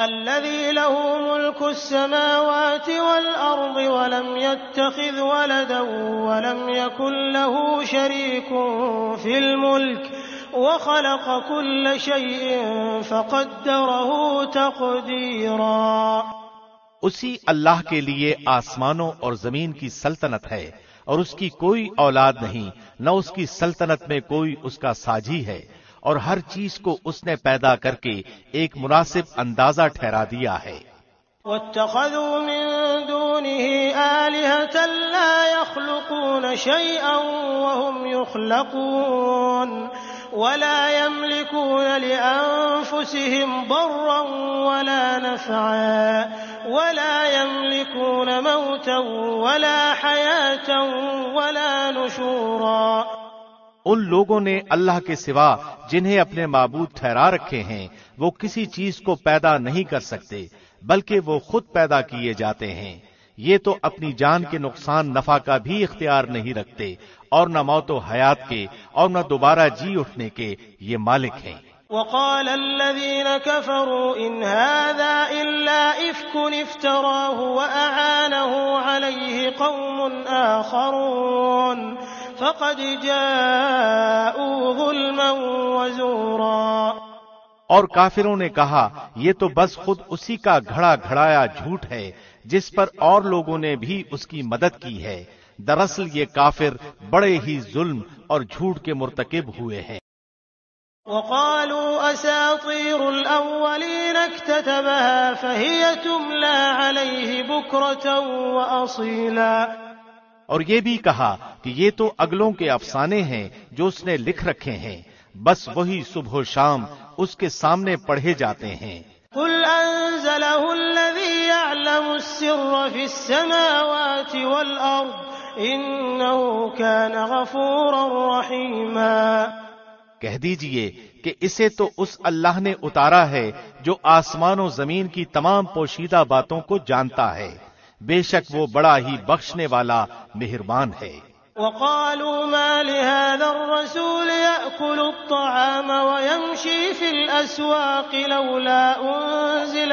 الذي له ملك السماوات والأرض ولم يتخذ ولدا ولم يكن له شريك في الملك وخلق كل شيء فقدره تقديرا۔ اسی اللہ کے لیے آسمانوں اور زمین کی سلطنت ہے اور اس کی کوئی اولاد نہیں، نہ اس کی سلطنت میں کوئی اس کا ساجی ہے، اور ہر چیز کو اس نے پیدا کر کے ایک مناسب اندازہ ٹھہرا دیا ہے۔ واتخذوا من دونه آلهة لا يخلقون شيئا وهم يخلقون ولا يملكون لأنفسهم ضرا ولا نفعا ولا يملكون موتا ولا حياة ولا نشورا۔ ان لوگوں نے اللہ کے سوا جنہیں اپنے معبود ٹھہرا رکھے ہیں وہ کسی چیز کو پیدا نہیں کر سکتے بلکہ وہ خود پیدا کیے جاتے ہیں۔ یہ تو اپنی جان کے نقصان نفع کا بھی اختیار نہیں رکھتے اور نہ موت و حیات کے اور نہ دوبارہ جی اٹھنے کے یہ مالک ہیں۔ وقال الذين كفروا إن هذا إلا إفك افتراه وأعانه عليه قوم آخرون فقد جاءوا ظلما وزورا۔ اور کافروں نے کہا یہ تو بس خود اسی کا گھڑا گھڑایا جھوٹ ہے جس پر اور لوگوں نے بھی اس کی مدد کی ہے۔ دراصل یہ کافر بڑے ہی ظلم اور جھوٹ کے مرتکب ہوئے ہیں۔ وقالوا أساطير الأولين اكتتبها فهي تملى عليه بكرة وأصيلا۔ اور یہ بھی کہا کہ یہ تو اگلوں کے افسانے ہیں جو اس نے لکھ رکھے ہیں، بس وہی صبح و شام اس کے سامنے پڑھے جاتے ہیں۔ قل أنزله الذي يعلم السر في السماوات والأرض إنه كان غفورا رحيما۔ کہہ دیجئے کہ اسے تو اس اللہ نے اتارا ہے جو آسمان و زمین کی تمام پوشیدہ باتوں کو جانتا ہے، بے شک وہ بڑا ہی بخشنے والا مہربان ہے۔ وقالوا ما لهذا الرسول يأكل الطعام ويمشي في الأسواق لولا أنزل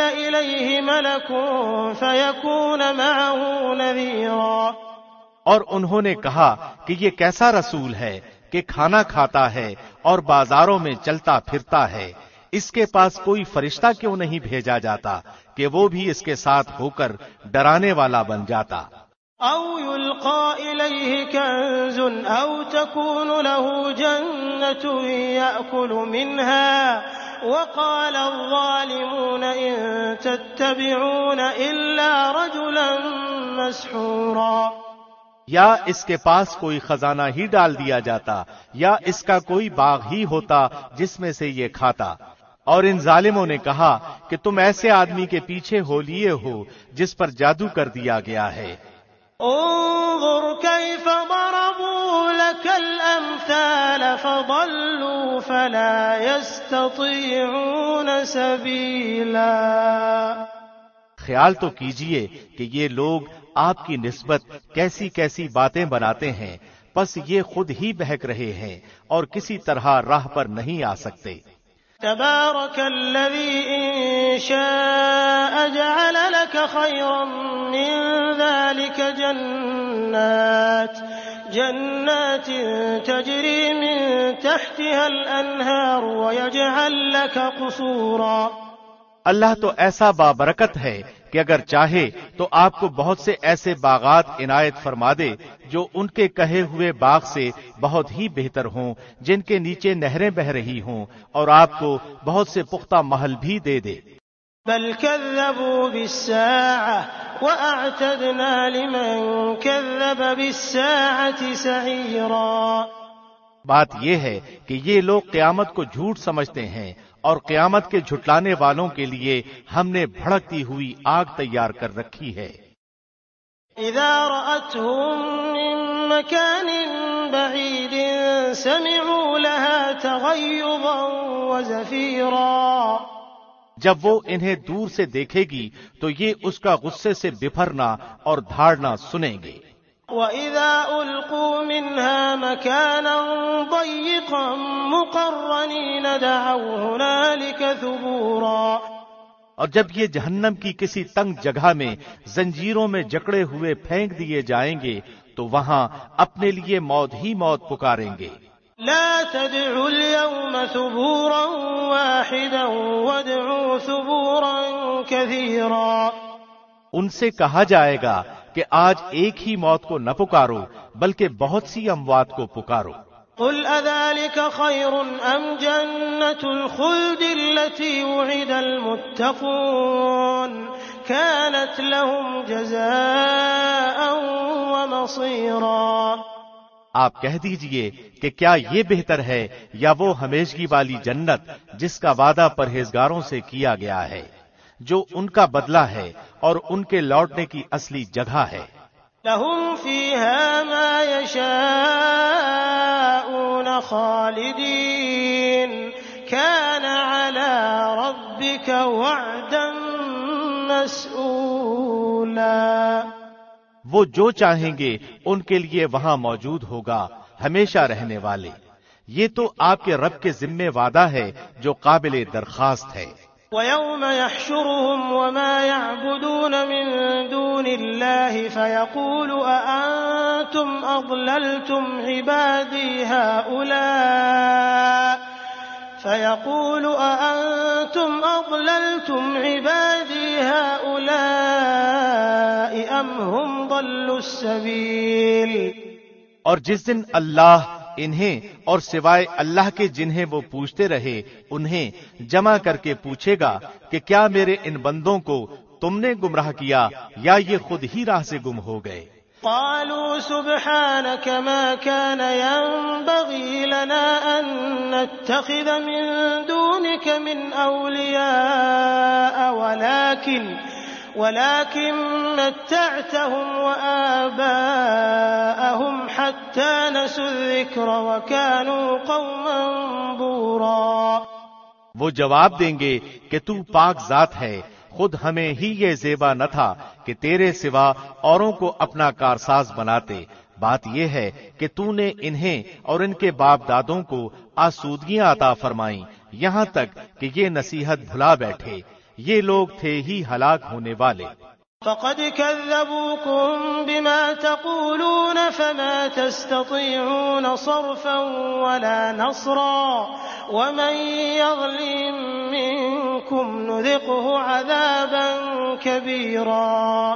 إليه ملك فيكون معه نذيرا۔ اور انہوں نے کہا کہ یہ کیسا رسول ہے کہ کھانا کھاتا ہے اور بازاروں میں چلتا پھرتا ہے، اس کے پاس کوئی فرشتہ کیوں نہیں بھیجا جاتا کہ وہ بھی اس کے ساتھ ہو کر ڈرانے والا بن جاتا۔ أو يلقى إليه كنز أو تكون له جنة يأكل منها وقال الظالمون إن تتبعون إلا رجلا مسحورا۔ یا اس کے پاس کوئی خزانہ ہی ڈال دیا جاتا یا اس کا کوئی باغ ہی ہوتا جس میں سے یہ کھاتا، اور ان ظالموں نے کہا کہ تم ایسے آدمی کے پیچھے ہو لیے ہو جس پر جادو کر دیا گیا ہے۔ انظر كيف ضربوا لك الأمثال فضلوا فلا يستطيعون سبيلا۔ خیال تو کیجئے کہ یہ لوگ آپ کی نسبت کیسی کیسی باتیں بناتے ہیں، پس یہ خود ہی بہک رہے ہیں اور کسی طرح راہ پر نہیں آ سکتے۔ تبارك الذي إن شاء جعل لك خيرا من ذلك جنات تجري من تحتها الأنهار ويجعل لك قصورا۔ اللہ تو ایسا بابرکت ہے کہ اگر چاہے تو آپ کو بہت سے ایسے باغات عنایت فرما دے جو ان کے کہے ہوئے باغ سے بہت ہی بہتر ہوں، جن کے نیچے نہریں بہ رہی ہوں، اور آپ کو بہت سے پختہ محل بھی دے دے۔ بل كذبوا بالساعة وأعتدنا لمن كذب بالساعة سعيرا۔ بات یہ ہے کہ یہ لوگ قیامت کو جھوٹ سمجھتے ہیں اور قیامت کے جھٹلانے والوں کے لیے ہم نے بھڑکتی ہوئی آگ تیار کر رکھی ہے۔ اذا رأتهم من مكان بعيد سمعوا لها تغيظا وزفيرا۔ جب وہ انہیں دور سے دیکھے گی تو یہ اس کا غصے سے بپھرنا اور دھاڑنا سنیں گے۔ وَإِذَا أُلْقُوا مِنْهَا مَكَانًا ضَيِّقًا مُقَرَّنِينَ دَعَوْا هُنَالِكَ ثُبُورًا۔ اور جب یہ جہنم کی کسی تنگ جگہ میں زنجیروں میں جکڑے ہوئے پھینک دیے جائیں گے تو وہاں اپنے لیے موت ہی موت پکاریں گے۔ لا تدعوا اليوم ثبورا واحدا وادعوا ثبورا كثيرا۔ ان سے کہا جائے گا کہ آج ایک ہی موت کو نہ پکارو بلکہ بہت سی اموات کو پکارو۔ قل أذلك خير أم جنة الخلد التي وعد المتقون كانت لهم جزاء ومصيرا۔ آپ کہہ دیجئے کہ کیا یہ بہتر ہے یا وہ ہمیشگی والی جنت جس کا وعدہ پرہیزگاروں سے کیا گیا ہے، جو ان کا بدلہ ہے اور ان کے لوٹنے کی اصلی جگہ ہے۔ لهم فيها ما يشاءون خالدين كان على ربك وعدا مسئولا۔ وہ جو چاہیں گے ان کے لیے وہاں موجود ہوگا ہمیشہ رہنے والے، یہ تو آپ کے رب کے ذمے وعدہ ہے جو قابل درخواست ہے۔ وَيَوْمَ يَحْشُرُهُمْ وَمَا يَعْبُدُونَ مِن دُونِ اللَّهِ فَيَقُولُ أَأَنتُمْ أَضْلَلْتُمْ عِبَادِي هَؤُلَاءِ أَمْ هُمْ ضَلُّوا السَّبِيلَ۔ اور جس دن اللہ انہیں اور سوائے اللہ کے جنہیں وہ پوچھتے رہے انہیں جمع کر کے پوچھے گا کہ کیا میرے ان بندوں کو تم نے گمراہ کیا یا یہ خود ہی راہ سے گم ہو گئے؟ قالوا سبحانك ما كان ينبغي لنا أن نتخذ من دونك من أولياء ولكن متعتهم وآباءهم حتى نسوا الذكر وكانوا قوما بورا۔ وہ جواب دیں گے کہ تو پاک ذات ہے، خود ہمیں ہی یہ زیبا نہ تھا کہ تیرے سوا اوروں کو اپنا کارساز بناتے، بات یہ ہے کہ تو نے انہیں اور ان کے باپ دادوں کو آسودگیاں عطا فرمائیں یہاں تک کہ یہ نصیحت بھلا بیٹھے، یہ لوگ تھے ہی ہلاک ہونے والے۔ فقد كذبوكم بما تقولون فما تستطيعون صرفا ولا نصرا ومن يظلم منكم نذقه عذابا كبيرا۔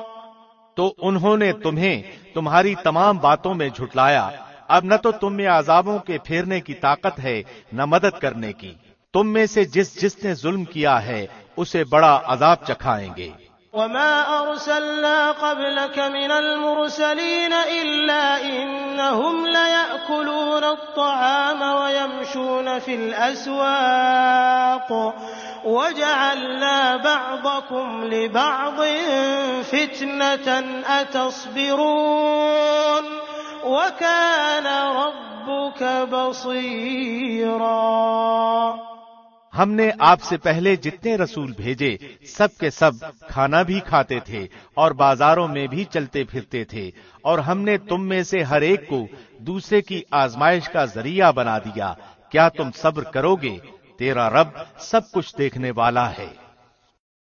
تو انہوں نے تمہیں تمہاری تمام باتوں میں جھٹلایا، اب نہ تو تم میں عذابوں کے پھیرنے کی طاقت ہے نہ مدد کرنے کی، تم میں سے جس نے ظلم کیا ہے اسے بڑا عذاب چکھائیں گے۔ وما أرسلنا قبلك من المرسلين إلا إنهم ليأكلون الطعام ويمشون في الأسواق وجعلنا بعضكم لبعض فتنة أتصبرون وكان ربك بصيرا۔ ہم نے آپ سے پہلے جتنے رسول بھیجے سب کے سب کھانا بھی کھاتے تھے اور بازاروں میں بھی چلتے پھرتے تھے، اور ہم نے تم میں سے ہر ایک کو دوسرے کی آزمائش کا ذریعہ بنا دیا، کیا تم صبر کرو گے؟ تیرا رب سب کچھ دیکھنے والا ہے۔